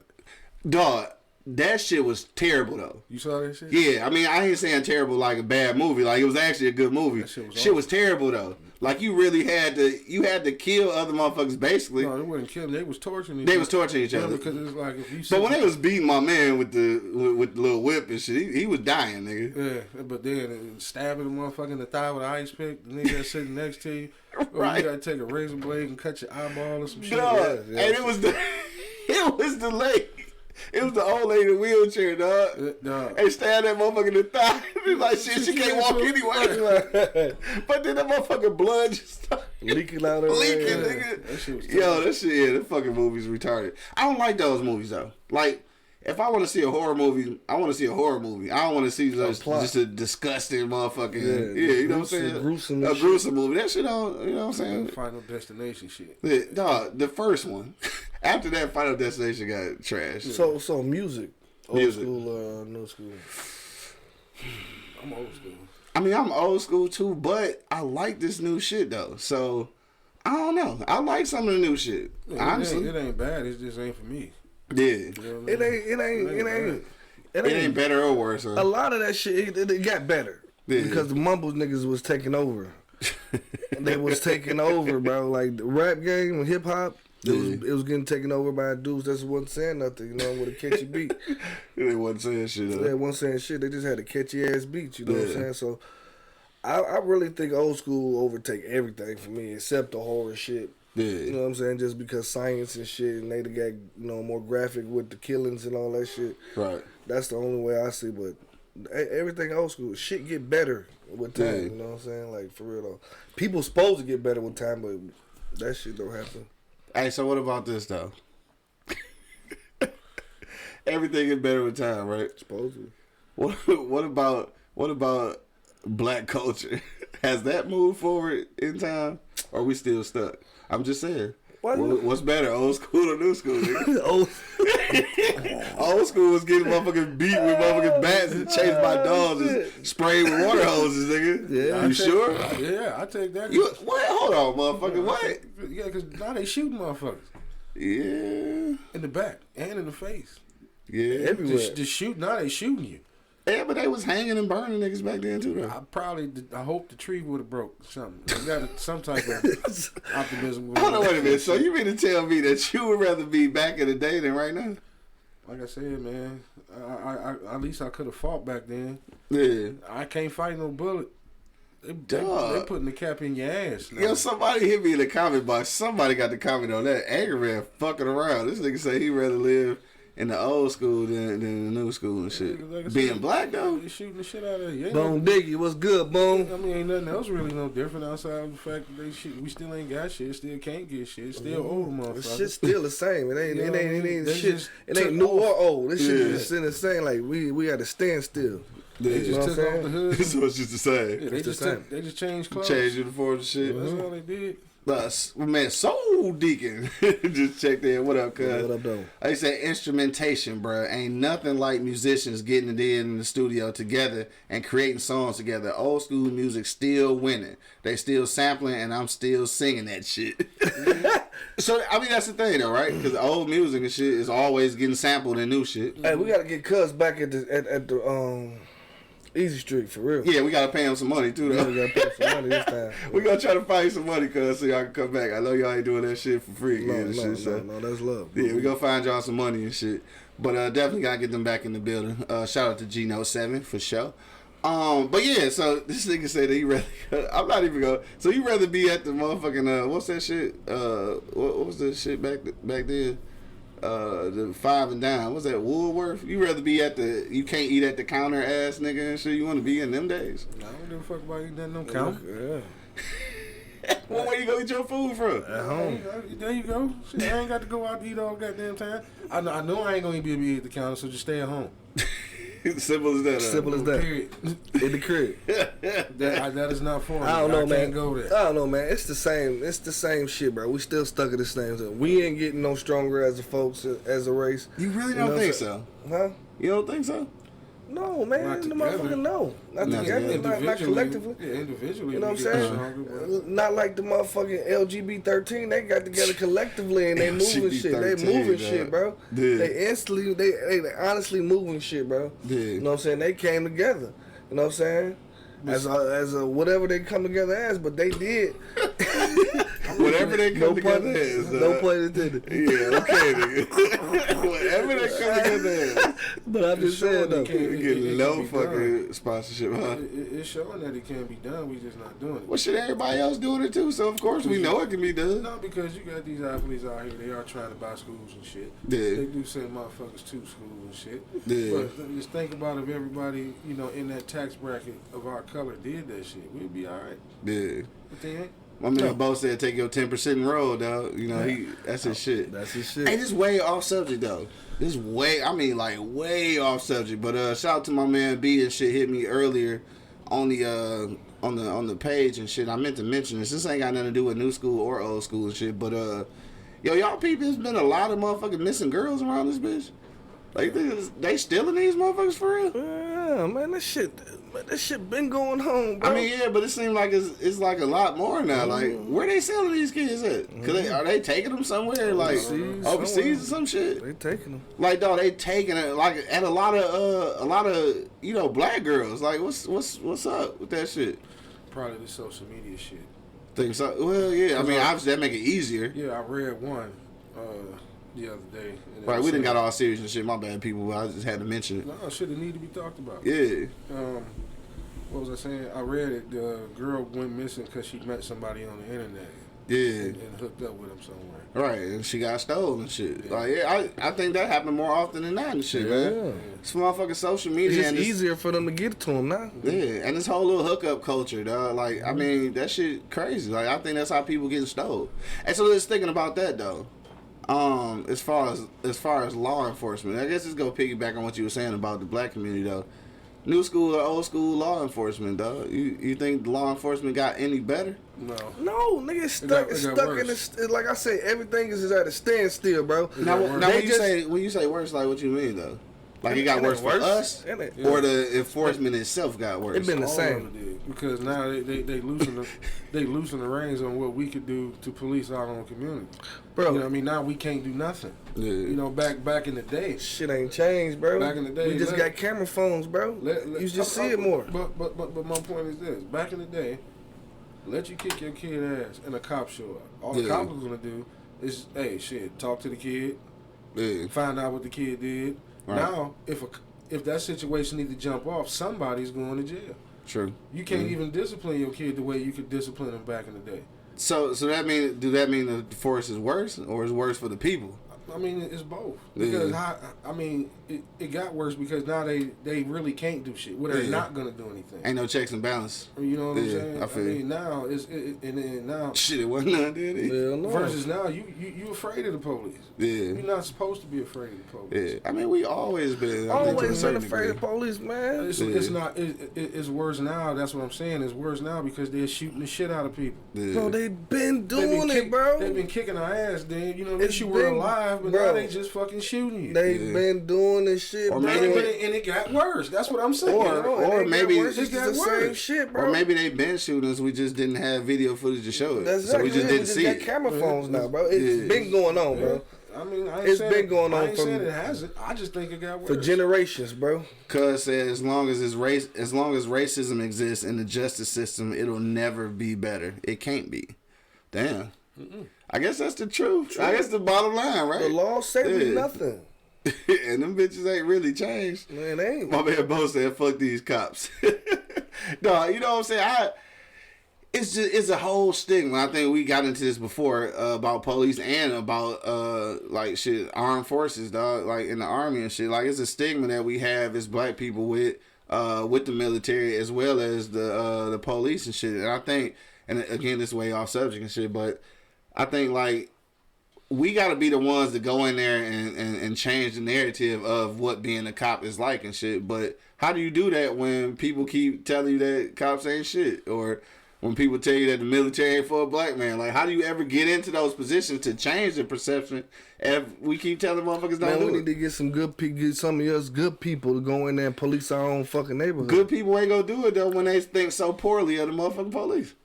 Dog, that shit was terrible though. You saw that shit? Yeah, I mean, I ain't saying terrible like a bad movie. Like, it was actually a good movie. That shit was Shit was terrible though. Like, you really had to kill other motherfuckers basically. No, they wasn't killing. They was torturing each They other. was torturing each other. Because it's like if you. But when they was beating my man with the little whip and shit, he was dying, nigga. Yeah, but then stabbing the motherfucker in the thigh with an ice pick, the nigga that's sitting next to you. Or Right. you gotta take a razor blade and cut your eyeball or some shit. Dog, yeah. and it was the lady. It was the old lady in the wheelchair, dog. Dog. And stabbed that motherfucker in the thigh. It's like, shit, she can't walk anyway. But then that motherfucking blood just started Leaking out of leaking, there. nigga. That shit was Yo, that shit, yeah, that fucking movie's retarded. I don't like those movies, though. Like, if I want to see a horror movie, I want to see a horror movie. I don't want to see just a disgusting motherfucking, you know what I'm saying? Gruesome a shit. gruesome movie. That shit don't, you know what I'm saying? Final Destination shit. Yeah, dog, the first one. After that, Final Destination got trashed. So music. Old school, new school. I'm old school. I mean, I'm old school too, but I like this new shit though. So I don't know. I like some of the new shit. Yeah, honestly, it ain't bad. It just ain't for me. yeah, You know what I mean? it ain't better or worse. Huh? A lot of that shit, it got better. Yeah. Because the mumbles niggas was taking over. They was taking over, bro. Like the rap game and hip hop, it was getting taken over by dudes that wasn't saying nothing, you know, with a catchy beat. They wasn't saying shit. They wasn't saying shit. They just had a catchy ass beat, you know what I'm saying? So I really think old school overtake everything for me except the horror shit. Yeah. You know what I'm saying? Just because science and shit, and they got, you know, more graphic with the killings and all that shit. Right. That's the only way I see. But everything old school, shit get better with time. Yeah. You know what I'm saying? Like, for real though. People supposed to get better with time, but that shit don't happen. Hey, so what about this though? Everything is better with time, right? Supposed to. What about black culture? Has that moved forward in time? Or are we still stuck? I'm just saying. What's better, old school or new school? Nigga? Old school was getting motherfucking beat with motherfucking bats and chased by dogs and sprayed with water hoses, nigga. Yeah. You sure? Yeah, I take that. What? Hold on, motherfucker. What? Yeah, because now they shooting motherfuckers Yeah. in the back and in the face. Yeah. Everywhere. Just shoot. Now they shooting you. Yeah, but they was hanging and burning niggas back then too, though. I hope the tree would have broke something. You got some type of optimism going Hold on, on. wait a minute. So you mean to tell me that you would rather be back in the day than right now? Like I said, man, I at least I could have fought back then. Yeah. I can't fight no bullet. They Dog. putting the cap in your ass now. Yo, somebody hit me in the comment box. Somebody got the comment on that. Angry Man fucking around. This nigga say he'd rather live in the old school than the new school and shit. Like I Being said, black though. They shooting the shit out of you. Bone Diggy, what's good, Bone? I mean, ain't nothing else really no different outside of the fact that we still ain't got shit, still can't get shit, still old This motherfuckers. shit's still the same. It ain't You know what I mean? They shit. just It ain't took new off. or old. This shit Yeah. is still the same. Like we at a standstill. They Yeah. just know took what I'm off the hood. So it's just the same. Yeah, It's the same. they just changed clothes. Change uniforms and shit. That's all they did. My man Soul Deacon just checked in. What up, cuz? What up, though? They say instrumentation, bro. Ain't nothing like musicians getting it in the studio together and creating songs together. Old school music still winning. They still sampling, and I'm still singing that shit. So I mean that's the thing, though, right? Because old music and shit is always getting sampled and new shit. Hey, we gotta get Cuz back at the Easy Street for real. Yeah, we gotta pay him some money too, We though. gotta pay some money this time. We gonna try to find some money, cuz, so y'all can come back. I know y'all ain't doing that shit for free again and shit. So That's love. yeah, we gonna find y'all some money and shit. But definitely gotta get them back in the building. Shout out to G-Note 7 for sure. But yeah, so this nigga said that he rather. I'm not even gonna. So you rather be at the motherfucking what's that shit? What was that shit back then? The 5 and Dime. What's that? Woolworth. You rather be at the you can't eat at the counter ass nigga and shit. You want to be in them days? I don't give a fuck about eating that no counter. Yeah. Well, where you go get your food from? At home. There you go. Shit, I ain't got to go out to eat all goddamn time. I know I ain't gonna be able to eat at the counter, so just stay at home. Simple as that. Simple as that. Period. In the crib. That is not for me. I don't know, man. Can't go there. I don't know, man. It's the same shit, bro. We still stuck in the same thing. We ain't getting no stronger as a folks, as a race. You really You know don't what think I'm so? Huh? You don't think so? No, man. Not The together. motherfucker, no. Not Not together. together. Not collectively. Yeah, individually. You know what I'm we get saying? stronger, but- Not like the motherfucking LGBT13. They got together collectively and they moving shit. They LGBT13, moving dog. shit, bro. Yeah. They instantly, they honestly moving shit, bro. Yeah. You know what I'm saying? They came together. You know what I'm saying? As a whatever they come together as, but they did. Whatever they come No pun, together as. no pun intended. Yeah, okay, nigga. Whatever they come together as. But I'm just saying though. You get no fucking sponsorship, huh? It's showing that it can be done. We just not doing it. Well, shit, everybody else doing it too, so of course we know it can be done. No, because you got these athletes out here. They are trying to buy schools and shit. Yeah. They do send motherfuckers to school and shit. Yeah. But just think about if everybody, in that tax bracket of our color did that shit, we'd be all right. Yeah. But they ain't. My man Bo said take your 10% and roll, dog. You know, that's his shit. That's his shit. Hey, this way off subject though. This way way off subject. But shout out to my man B and shit hit me earlier on the page and shit. I meant to mention this. This ain't got nothing to do with new school or old school and shit. But y'all people, there's been a lot of motherfucking missing girls around this bitch. Like they stealing these motherfuckers for real? Yeah, man, that shit been going on, bro. I mean, yeah, but it seems like it's like a lot more now. Like, where they selling these kids at? Cause are they taking them somewhere, like overseas or some shit? They taking them. Like, dog, they taking it like at a lot of black girls. Like, what's up with that shit? Probably the social media shit. Think so? Well, yeah. I mean, obviously that make it easier. Yeah, I read one the other day. And it Right, was we done saying- got all serious and shit. My bad, people. I just had to mention it. No, shit, it need to be talked about. Yeah. What was I saying? I read it. The girl went missing because she met somebody on the internet Yeah. and hooked up with him somewhere. Right, and she got stolen and shit. Like, yeah, I think that happened more often than not and shit, man. It's motherfucking social It's media just and this, easier for them to get to them now. yeah, and this whole little hookup culture, dog. Like, I mean, that shit crazy. Like, I think that's how people getting stole. And so just thinking about that though. As far as law enforcement, I guess it's gonna piggyback on what you were saying about the black community though. New school or old school law enforcement, dog. You think law enforcement got any better? No. No, nigga, it's It got stuck in worse. the. Like I say, everything is at a standstill, bro. Now, worse. now They when you say worse, like what you mean though? Like it got It worse ain't for us, It ain't- or the enforcement itself got worse. It been the All same. of it did. Because now they loosen the reins on what we could do to police our own community. Bro. You know what I mean? Now we can't do nothing. Yeah. You know, back in the day. Shit ain't changed, bro. Back in the day, we just let- got camera phones, bro. You just see it more. But my point is this: back in the day, let you kick your kid ass and a cop show up. All the Yeah. cop was gonna do is, hey, shit, talk to the kid, Yeah. find out what the kid did. Right. Now, if that situation need to jump off, somebody's going to jail. True. You can't even discipline your kid the way you could discipline them back in the day. So that mean the force is worse or is worse for the people? I mean, it's both. Because, I mean, it got worse because now they really can't do shit. Well, they're not gonna do anything. Ain't no checks and balance. You know what I'm saying? I feel mean, now and then now shit, it wasn't none, did it? Hell no. versus now you afraid of the police. Yeah. You're not supposed to be afraid of the police. Yeah, I mean, we always been. I think, to a Always been certain afraid of degree. police, man. It's not. It's worse now. That's what I'm saying. It's worse now because they're shooting the shit out of people. Yeah. Bro, they been They've doing been it, bro. They've been kicking our ass, then. You know, at least It's you were been- alive, but bro. now they just fucking shooting you. They been doing this shit, Or bro. maybe and it got worse. That's what I'm saying. Or It maybe- got worse. It's it got the same worse. shit, bro. Or maybe they been shooting us. We just didn't have video footage to show it, That's so we exactly just it. didn't see got it. camera phones now, bro. It's Yeah. been going on, bro. I mean, I ain't It's saying been going on I ain't from- saying it hasn't. I just think it got worse. For generations, bro. Cuz said as long as racism exists in the justice system, it'll never be better. It can't be. Damn. I guess that's the truth. I guess the bottom line, right? The law say me Yeah. nothing. And them bitches ain't really changed. Man, they ain't. My man Bo said, "Fuck these cops." No, you know what I'm saying. It's a whole stigma. I think we got into this before about police and about like shit armed forces, dog. Like in the army and shit. Like it's a stigma that we have as black people with the military as well as the police and shit. And I think, and again, this way off subject and shit, but I think like we got to be the ones to go in there and change the narrative of what being a cop is like and shit. But how do you do that when people keep telling you that cops ain't shit, or when people tell you that the military ain't for a black man? Like, how do you ever get into those positions to change the perception if we keep telling motherfuckers don't Man, we do need it? to get get some of us good people to go in there and police our own fucking neighborhood. Good people ain't gonna do it though when they think so poorly of the motherfucking police.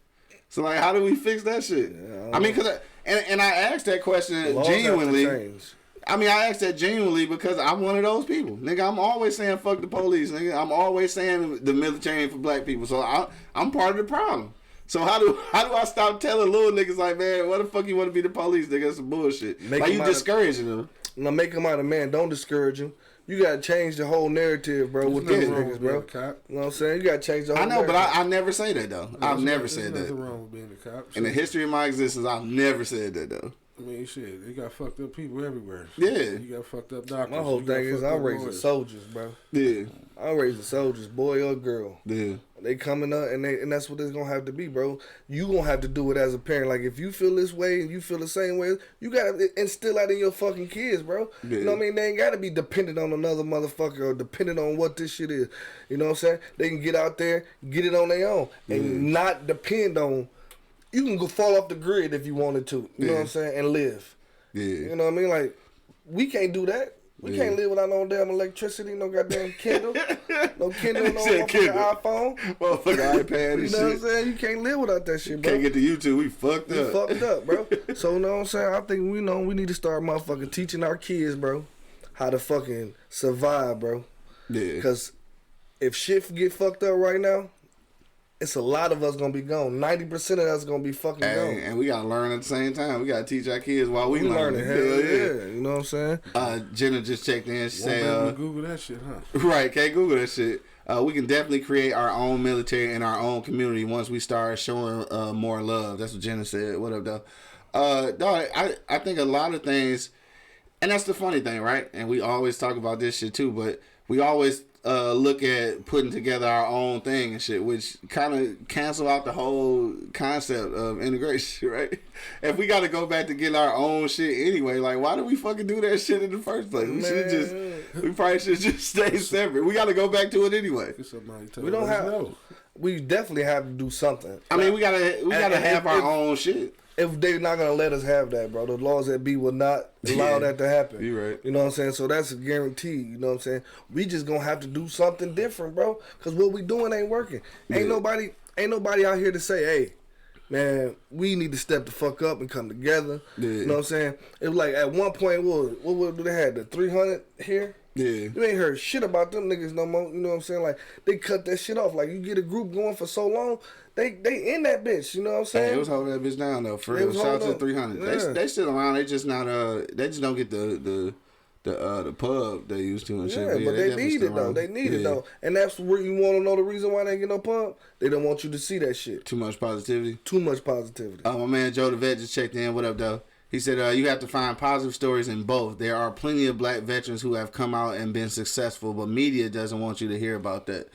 So like, how do we fix that shit? I mean, and I asked that question Laws have to genuinely. change. I mean, I asked that genuinely because I'm one of those people. Nigga, I'm always saying fuck the police, nigga. I'm always saying the military ain't for black people. So I'm part of the problem. So how do I stop telling little niggas like, man, what the fuck you want to be the police, nigga? That's some bullshit. Make Like, them you out of- discouraging them. Now make them out of man. Don't discourage them. You gotta change the whole narrative, bro, with There's these nothing wrong niggas, with being bro. a cop. You know what I'm saying? You gotta change the whole I know, but narrative. I never say that, though. I've never said There's nothing that. wrong with being a cop. In the history of my existence, I've never said that, though. I mean, shit, they got fucked up people everywhere. Yeah. You got fucked up doctors. My whole you got thing is fucked I'm up raising lawyers. soldiers, bro. Yeah. I'm raising soldiers, boy or girl. Yeah. They coming up and that's what it's gonna have to be, bro. You gonna have to do it as a parent. Like if you feel this way and you feel the same way, you gotta instill that in your fucking kids, bro. Yeah. You know what I mean? They ain't gotta be dependent on another motherfucker or dependent on what this shit is. You know what I'm saying? They can get out there, get it on their own, and not depend on. You can go fall off the grid if you wanted to. You know what I'm saying? And live. Yeah. You know what I mean? Like we can't do that. We can't live without no damn electricity, no goddamn Kindle, no Kindle, no Said motherfucking Kindle. iPhone. Motherfucker iPad and You know what I'm shit. saying? You can't live without that shit, bro. Can't get to YouTube. We fucked We up. fucked up, bro. So, you know what I'm saying? I think we need to start motherfucking teaching our kids, bro, how to fucking survive, bro. Yeah. Because if shit get fucked up right now, it's a lot of us gonna be gone. 90% of us gonna be fucking gone. And we gotta learn at the same time. We gotta teach our kids while we We learning. learning, hell yeah. You know what I'm saying? Jenna just checked in. She Won't be able said, to Google that shit, huh? right, can't Google that shit. We can definitely create our own military and our own community once we start showing more love. That's what Jenna said. What up, though? Dog, I think a lot of things, and that's the funny thing, right? And we always talk about this shit too, but we always look at putting together our own thing and shit, which kind of cancel out the whole concept of integration, right? If we got to go back to getting our own shit anyway, like, why do we fucking do that shit in the first place? We probably should just stay separate. We got to go back to it anyway. Get somebody to We don't let us have. know. We definitely have to do something. I mean, we gotta And have our if- own shit. If they're not gonna let us have that, bro, the laws that be will not allow Yeah, that to happen. you right. You know what I'm saying? So that's a guarantee. You know what I'm saying? We just gonna have to do something different, bro. Cause what we doing ain't working. Ain't nobody out here to say, hey, man, we need to step the fuck up and come together. Yeah. You know what I'm saying? It was like at one point, what they had the 300 here. Yeah. You ain't heard shit about them niggas no more. You know what I'm saying? Like they cut that shit off. Like you get a group going for so long, they in that bitch. You know what I'm saying? Hey, it was holding that bitch down though. For It real. was Shout out to holding the 300. up. They still around. They just not they just don't get the pub they used to and shit. Yeah, but they definitely need still it though. around. They need it Yeah. though, and that's where you want to know the reason why they ain't get no pub. They don't want you to see that shit. Too much positivity. Too much positivity. My man Joe the Vet just checked in. What up, though? He said, you have to find positive stories in both. There are plenty of black veterans who have come out and been successful, but media doesn't want you to hear about that.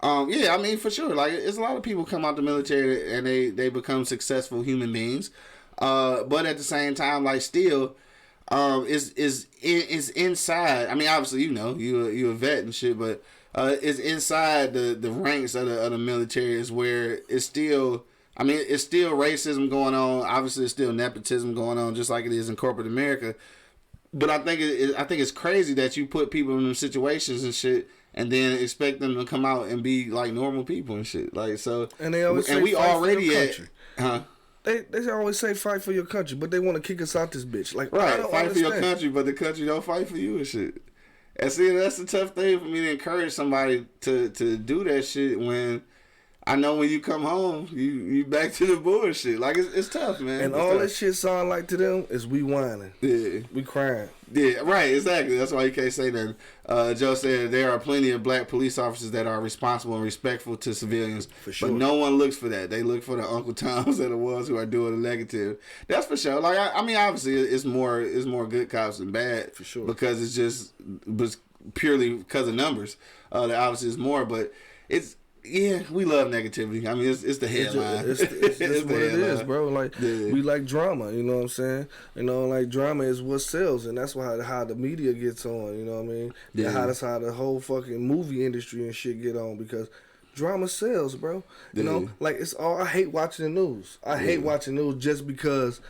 Yeah, I mean, for sure. Like, it's a lot of people come out the military and they become successful human beings. But at the same time, like, still, is inside. I mean, obviously, you a vet and shit, but it's inside the ranks of the military is where it's still. I mean, it's still racism going on. Obviously, it's still nepotism going on, just like it is in corporate America. But I think it's crazy that you put people in them situations and shit, and then expect them to come out and be like normal people and shit. Like, so, and they always say, we fight already for your at, country. huh? They always say fight for your country, but they want to kick us out this bitch. Like, Right, I don't fight understand. for your country, but the country don't fight for you and shit. And see, that's the tough thing for me to encourage somebody to do that shit when I know when you come home, you back to the bullshit. Like, it's tough, man. And it's all tough. that shit sound like to them is we whining. Yeah. We crying. Yeah, right, exactly. That's why you can't say that. Joe said there are plenty of black police officers that are responsible and respectful to civilians, For sure. but no one looks for that. They look for the Uncle Toms and the ones who are doing the negative. That's for sure. Like, I mean, obviously, it's more good cops than bad, For sure. because it's just purely because of numbers. That obviously is more, but it's. Yeah, we love negativity. I mean, it's the headline. It's just what it is, bro. Like, Yeah. we like drama, you know what I'm saying? Like, drama is what sells, and that's how the media gets on, you know what I mean? Yeah. That's how the whole fucking movie industry and shit get on, because drama sells, bro. You know, Yeah. like, I hate watching the news. I hate watching news just because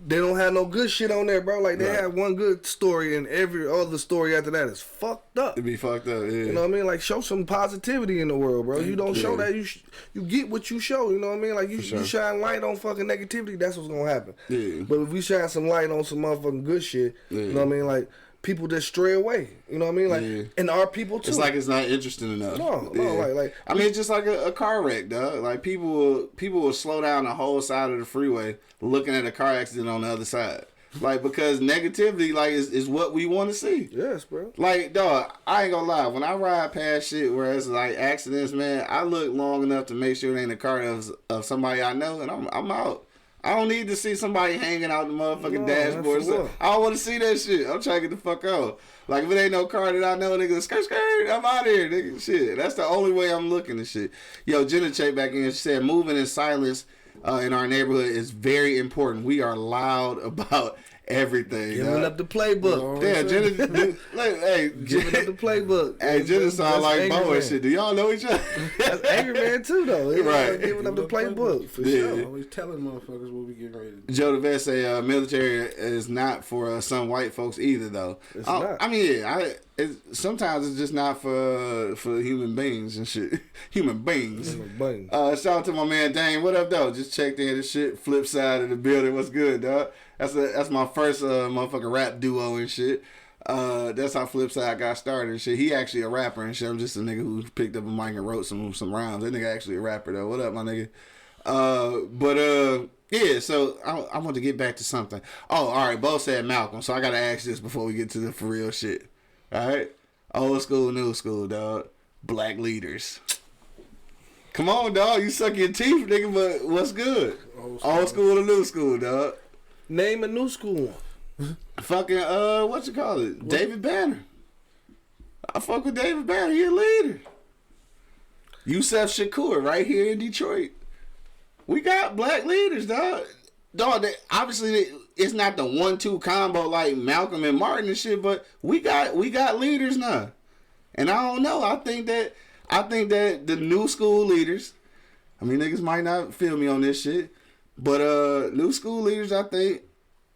they don't have no good shit on there, bro. Like, they Right. have one good story, and every other story after that is fucked up. It'd be fucked up, yeah. You know what I mean? Like, show some positivity in the world, bro. You don't show that, you get what you show. You know what I mean? Like, you shine light on fucking negativity, that's what's gonna happen. Yeah. But if we shine some light on some motherfucking good shit, you know what I mean? Like, people just stray away. You know what I mean? Like, Yeah. and our people too. It's like it's not interesting enough. No, like I mean, it's just like a car wreck, dog. Like, people will slow down the whole side of the freeway looking at a car accident on the other side. Like, because negativity, like, is what we want to see. Yes, bro. Like, dog, I ain't gonna lie. When I ride past shit where it's like accidents, man, I look long enough to make sure it ain't a car of somebody I know, and I'm out. I don't need to see somebody hanging out the motherfucking dashboard. for what? I don't want to see that shit. I'm trying to get the fuck out. Like, if it ain't no car that I know, nigga, skirt, I'm out of here, nigga. Shit. That's the only way I'm looking at shit. Yo, Jenna checked back in. She said, moving in silence in our neighborhood is very important. We are loud about everything. Giving up the playbook. Yeah, Jenna, hey, Giving up the playbook. Hey, Jenna sound like Angry Bo and Man. shit. Do y'all know each other? That's Angry Man too, though. It's Right. like giving up the playbook, for Yeah. sure. Always telling motherfuckers what we getting ready to do. Joe DeVette say military is not for some white folks either, though. It's not. I mean, yeah, sometimes it's just not for human beings and shit. Human beings. Bang. Shout out to my man Dane. What up, though? Just checked in and shit. Flip side of the building. What's good, dog? That's my first motherfucking rap duo and shit. That's how Flipside got started and shit. He actually a rapper and shit. I'm just a nigga who picked up a mic and wrote some rhymes. That nigga actually a rapper though. What up, my nigga? Yeah, so I want to get back to something. Oh, all right, Bo said Malcolm, so I gotta ask this before we get to the for real shit. All right? Old school, new school, dog. Black leaders. Come on, dog. You suck your teeth, nigga, but what's good? Old school or new school, dog? Name a new school one. Fucking what you call it? David Banner. I fuck with David Banner. He a leader. Yusef Shakur right here in Detroit. We got black leaders, dog. Dog, obviously it's not the 1-2 combo like Malcolm and Martin and shit, but we got leaders now. And I don't know. I think that the new school leaders, I mean, niggas might not feel me on this shit, but new school leaders, I think,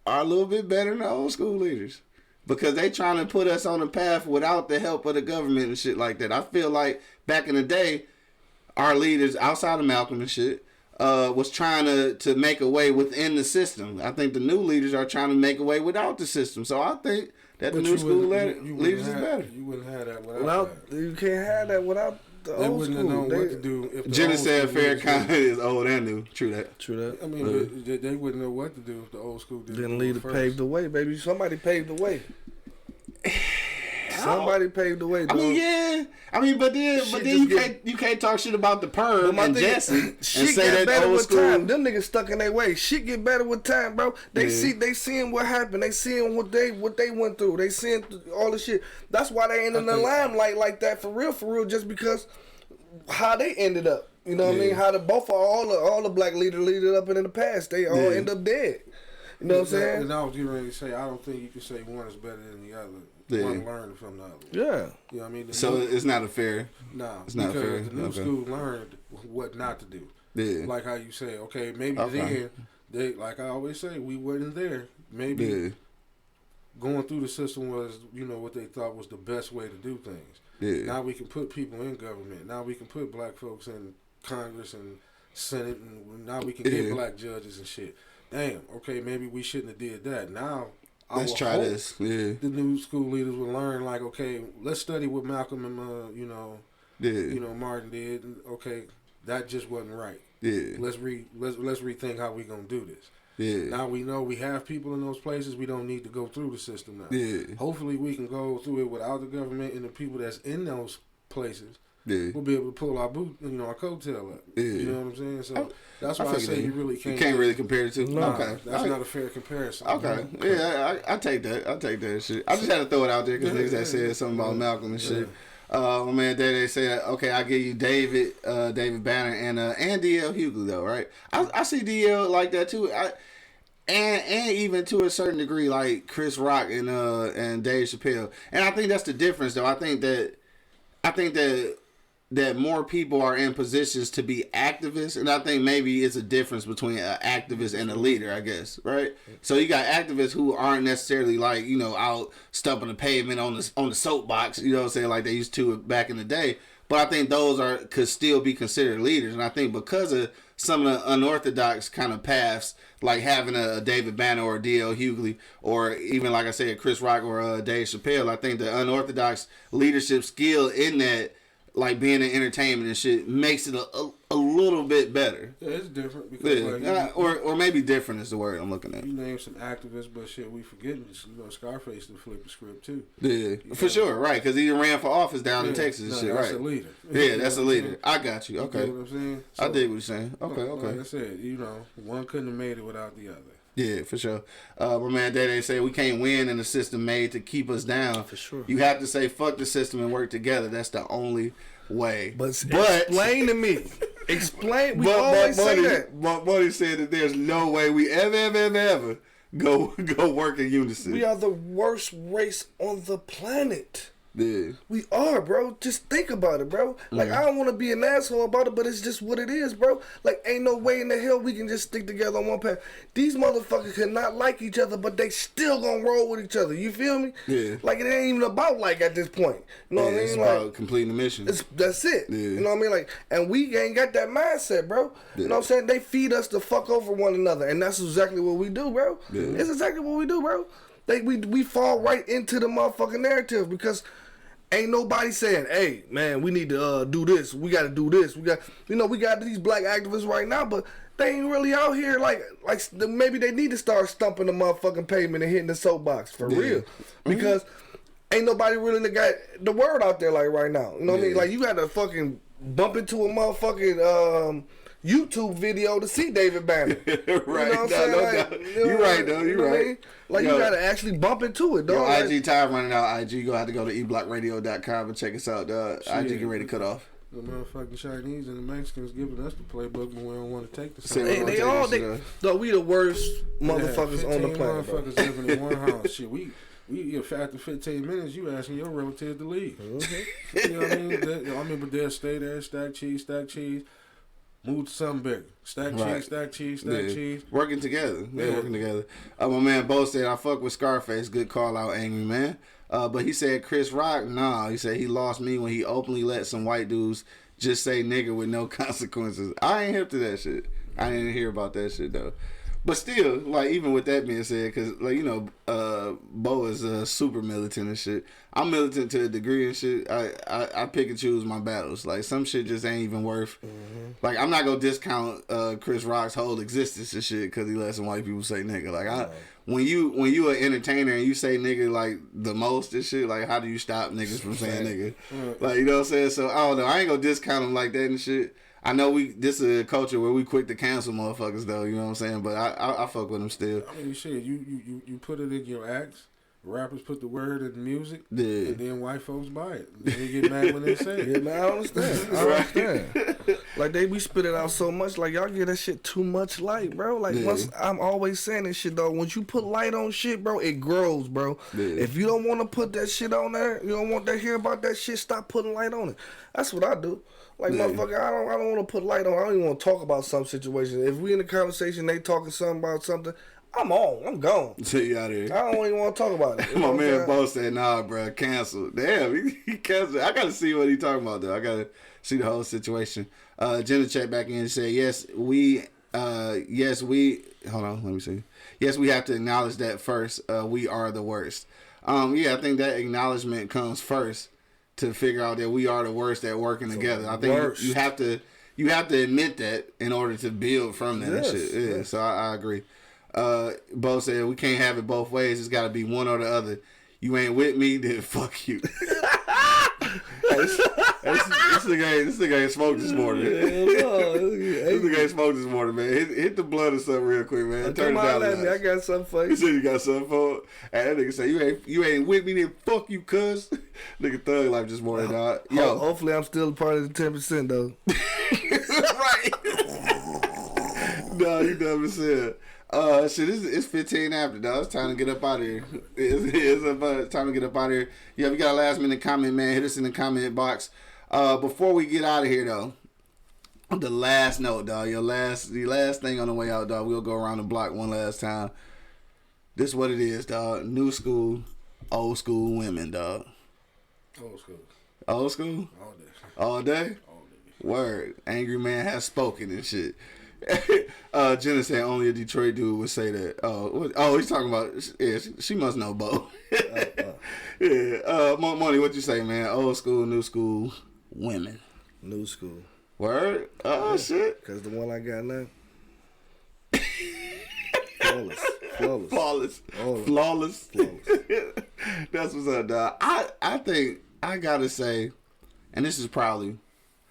are a little bit better than the old school leaders. Because they trying to put us on a path without the help of the government and shit like that. I feel like back in the day, our leaders, outside of Malcolm and shit, was trying to make a way within the system. I think the new leaders are trying to make a way without the system. So I think that the new school leaders is better. You wouldn't have that without that. You can't have that without the They old wouldn't school. have known what to do. If the Jenna old said school fair leaders comment is old and new. True that. True that. I mean, they wouldn't know what to do if the old school didn't Then do it leader first. paved the way, baby. Somebody paved the way. Somebody paved the way, dog. I mean, yeah. I mean, but then you can't talk shit about the Perm and Jesse and shit say get that better old with school. time. Them niggas stuck in their way. Shit get better with time, bro. They seeing what happened. They seeing what they went through. They seeing all the shit. That's why they ain't in the limelight like that for real. Just because how they ended up. You know what I mean? How all the black leaders up in the past, they all end up dead. You know what I'm saying? And I was getting ready to say, I don't think you can say one is better than the other. Yeah. One learned from the other. Yeah. You know what I mean? So it's not a fair. No, it's not because fair. the new school learned what not to do. Yeah. Like how you say, okay, maybe then they, like I always say, we wasn't there. Maybe going through the system was, what they thought was the best way to do things. Yeah. Now we can put people in government. Now we can put black folks in Congress and Senate, and now we can get black judges and shit. Damn, okay, maybe we shouldn't have did that. Now, let's try this. Yeah. The new school leaders will learn, like, okay, let's study what Malcolm and Martin did. And, okay, that just wasn't right. Yeah. Let's rethink how we gonna do this. Yeah. Now we know we have people in those places. We don't need to go through the system now. Yeah. Hopefully we can go through it without the government, and the people that's in those places we'll be able to pull our our coattail up. Yeah. You know what I'm saying? So that's why I say you really can't. You can't really compare it to. No, okay. That's not a fair comparison. Okay. Yeah, I take that. I take that shit. I just had to throw it out there because niggas that said something about Malcolm and shit. My man they said, okay, I give you David Banner and DL Hughley though, right? I see DL like that too. And even to a certain degree, like Chris Rock and Dave Chappelle. And I think that's the difference though. I think that more people are in positions to be activists, and I think maybe it's a difference between an activist and a leader, I guess, right? So you got activists who aren't necessarily like, out stumping the pavement on the soapbox, you know what I'm saying, like they used to back in the day. But I think those could still be considered leaders, and I think because of some of the unorthodox kind of paths, like having a David Banner or a D.L. Hughley, or even like I said, Chris Rock or Dave Chappelle, I think the unorthodox leadership skill in that, like being in entertainment and shit, makes it a little bit better. Yeah, it's different because or maybe different is the word I'm looking at. You name some activists, but shit, we forgetting. Scarface to flip the script too. Yeah, for sure, right? Because he ran for office down in Texas and shit, right? That's a leader. Yeah, that's a leader. I got you. Okay, you know what I'm saying? So, I dig what you're saying. Okay. Like I said, one couldn't have made it without the other. Yeah, for sure. My man Day say we can't win in a system made to keep us down. For sure. You have to say fuck the system and work together. That's the only way. But explain to me. Explain. We always say that. But Buddy said that there's no way we ever go work in unison. We are the worst race on the planet. Yeah. We are, bro. Just think about it, bro. Like, I don't want to be an asshole about it, but it's just what it is, bro. Like, ain't no way in the hell we can just stick together on one path. These motherfuckers could not like each other, but they still gonna roll with each other. You feel me? Yeah. Like, it ain't even about like at this point. You know what I mean? It's Like, about completing the mission. That's it. Yeah. You know what I mean? Like, and we ain't got that mindset, bro. Yeah. You know what I'm saying? They feed us to fuck over one another, and that's exactly what we do, bro. Yeah. It's exactly what we do, bro. We fall right into the motherfucking narrative because ain't nobody saying, hey, man, we need to do this. We got to do this. We got these black activists right now, but they ain't really out here like maybe they need to start stumping the motherfucking pavement and hitting the soapbox for real. Because ain't nobody really got the word out there like right now. You know what I mean? Like, you got to fucking bump into a motherfucking YouTube video to see David Banner. Right. You know what I'm saying? Like, You're right, though. You're right. I mean? Like, you got to actually bump into it, dog. Yo, IG time running out. IG, go have to go to eblockradio.com and check us out, dog. IG get ready to cut off. The motherfucking Chinese and the Mexicans giving us the playbook, but we don't want to take the Say same. We the worst motherfuckers on the planet. Motherfuckers living in one house. Shit, we after 15 minutes, you asking your relatives to leave. You know what I mean? But they'll stay there, stack cheese. Move to something bigger. Stack cheese. Working together. They're working together. My man Bo said, I fuck with Scarface. Good call out, angry man. But he said Chris Rock, nah. He said he lost me when he openly let some white dudes just say nigger with no consequences. I ain't hip to that shit. I didn't hear about that shit, though. But still, like, even with that being said, because, like, you know, Bo is super militant and shit. I'm militant to a degree and shit. I pick and choose my battles. Like, some shit just ain't even worth. Like, I'm not going to discount Chris Rock's whole existence and shit because he let some white people say nigga. Like, when you an entertainer and you say nigga, like, the most and shit, like, how do you stop niggas from saying nigga? Like, you know what I'm saying? So, I don't know. I ain't going to discount him like that and shit. I know this is a culture where we quick to cancel motherfuckers though, you know what I'm saying? But I fuck with them still. I mean, shit, you put it in your acts. Rappers put the word in the music, Yeah. and then white folks buy it. They get mad when they say it. Yeah, man, I understand. I understand. Like we spit it out so much, like y'all give that shit too much light, bro. Like I'm always saying this shit though. Once you put light on shit, bro, it grows, bro. Yeah. If you don't want to put that shit on there, you don't want to hear about that shit. Stop putting light on it. That's what I do. Like, motherfucker, I don't want to put light on. I don't even want to talk about some situation. If we in a conversation, they talking something about something, I'm on. I'm gone. So you out here. I don't even want to talk about it. My man Bo said, nah, bro, cancel. Damn, he canceled. I got to see what he talking about, though. I got to see the whole situation. Jenna checked back in and said, hold on, let me see. Yes, we have to acknowledge that first. We are the worst. I think that acknowledgement comes first to figure out that we are the worst at working together. I think you have to admit that in order to build from that shit. Yeah, so I agree. Bo said we can't have it both ways. It's got to be one or the other. You ain't with me, then fuck you. This nigga ain't smoked this morning. This nigga ain't smoked this morning, man. Hit the blood or something real quick, man. Turn it down. I got something for you. He said you got something for him. And that nigga say you ain't with me, then fuck you, cuz. Nigga thug life this morning, dog. Yo, hopefully I'm still a part of the 10% though. Right. No, you dumb as hell. Shit, it's 15 after, dog. It's time to get up out of here. It's time to get up out of here. Yeah, if you got a last minute comment, man, hit us in the comment box. Before we get out of here, though, the last note, dog, the last thing on the way out, dog, we'll go around the block one last time. This is what it is, dog. New school, old school women, dog. Old school. Old school? All day. All day? All day. Word. Angry man has spoken and shit. Jenna said only a Detroit dude would say that. He's talking about. Yeah, she must know Bo. Yeah. Money, what you say, man? Old school, new school, women. New school. Word. Oh shit. Cause the one I got now. Flawless. That's what's up, dog. I think I gotta say, and it's probably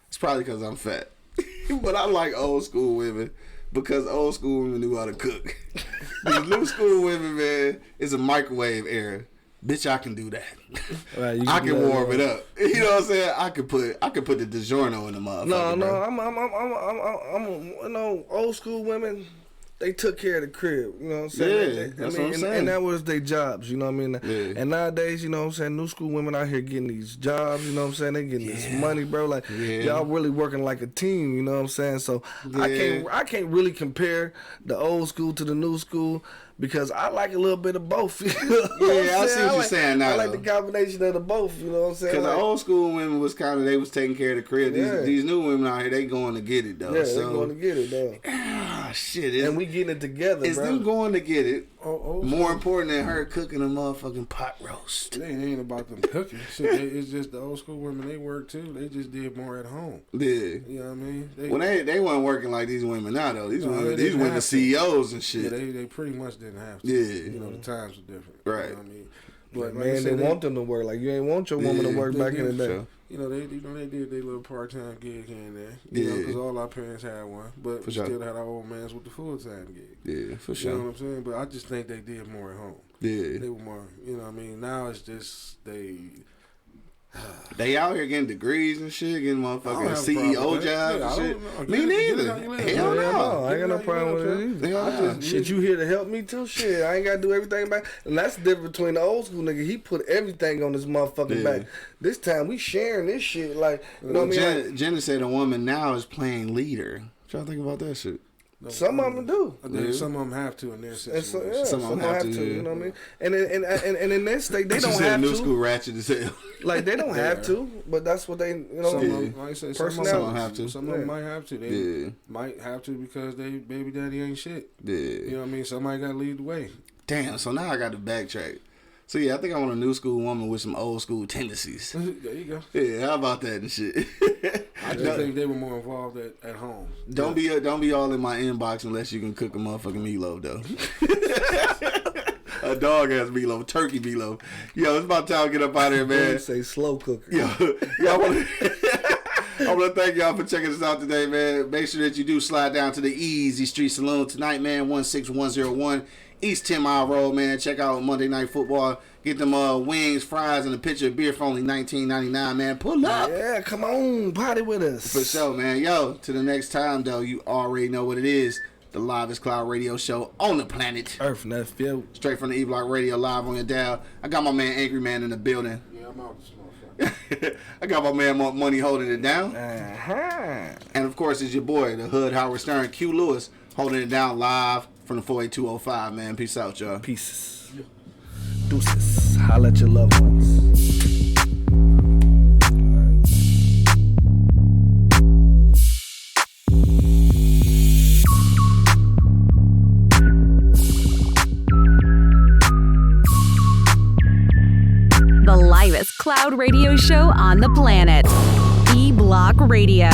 because I'm fat. But I like old school women because old school women knew how to cook. These new school women, man, is a microwave era. Bitch, I can do that. Right, I can warm it up. You know what I'm saying? I could put the DiGiorno in the motherfucker. I'm old school women. They took care of the crib, you know what I'm saying? Yeah, that's what I'm saying. And that was their jobs, you know what I mean? Yeah. And nowadays, you know what I'm saying, new school women out here getting these jobs, you know what I'm saying? They getting this money, bro. Like, y'all really working like a team, you know what I'm saying? So I can't really compare the old school to the new school because I like a little bit of both. You know I see what you're saying now. I like the combination of the both, you know what I'm saying? Because the old school women was kind of, they was taking care of the crib. These new women out here, they going to get it, though. Yeah, they going to get it, though. Shit. And we getting it together, it's bro. Them going to get it. More important than her cooking a motherfucking pot roast. It ain't about them cooking. Shit, it's just the old school women, they work too. They just did more at home. Yeah. You know what I mean? They weren't working like these women now, though. These women CEOs and shit. Yeah, they pretty much didn't have to. Yeah. You know, the times were different. Right. You know what I mean? But man, they want them to work. Like, you ain't want your woman to work back in the day. Sure. You know, they did their little part-time gig here and there. You know, because all our parents had one. But we still had our old mans with the full-time gig. Yeah, for sure. You know what I'm saying? But I just think they did more at home. Yeah. They were more, you know what I mean? Now it's just, they out here getting degrees and shit, getting motherfucking CEO jobs and shit. Me neither. Hell no. I ain't got no problem with it either. Shit, you here to help me too? Shit, I ain't got to do everything back. And that's the difference between the old school nigga. He put everything on this motherfucking back. This time we sharing this shit. Like, you know what I mean? Jenna said a woman now is playing leader. What y'all think about that shit? Some of them do. I think some of them have to in their And situation. so, Some of them have to, you know what I mean? And in this state, they She don't said have new to. school ratchet as hell. Like they don't have to, but that's what they, you know. Some of them, like I said, some of Personality. them have to. Some of them might have to. They Yeah. might have to because they baby daddy ain't shit. Yeah. You know what I mean? Somebody got to lead the way. Damn, so now I got to backtrack. So yeah, I think I want a new school woman with some old school tendencies. There you go. Yeah, how about that and shit? I just think they were more involved at home. Don't be all in my inbox unless you can cook a motherfucking meatloaf though. A dog has meatloaf, turkey meatloaf. Yo, it's about time to get up out of here, man. Say slow cooker. Yo, I want to thank y'all for checking us out today, man. Make sure that you do slide down to the Easy Street Saloon tonight, man. 16101 East 10 Mile Road, man. Check out Monday Night Football. Get them wings, fries, and a pitcher of beer for only $19.99, man. Pull up. Yeah, come on, party with us. For sure, man. Yo, to the next time, though, you already know what it is. The Livest Cloud Radio Show on the planet. Earth, nephew. Straight from the E-Block Radio, live on your dial. I got my man Angry Man in the building. Yeah, I'm out this motherfucker. I got my man Money holding it down. Uh-huh. And of course, it's your boy, the Hood Howard Stern, Q Lewis, holding it down live from the 48205, man. Peace out, y'all. Pieces. Deuces. Holla at your loved ones. The livest cloud radio show on the planet. E-Block Radio.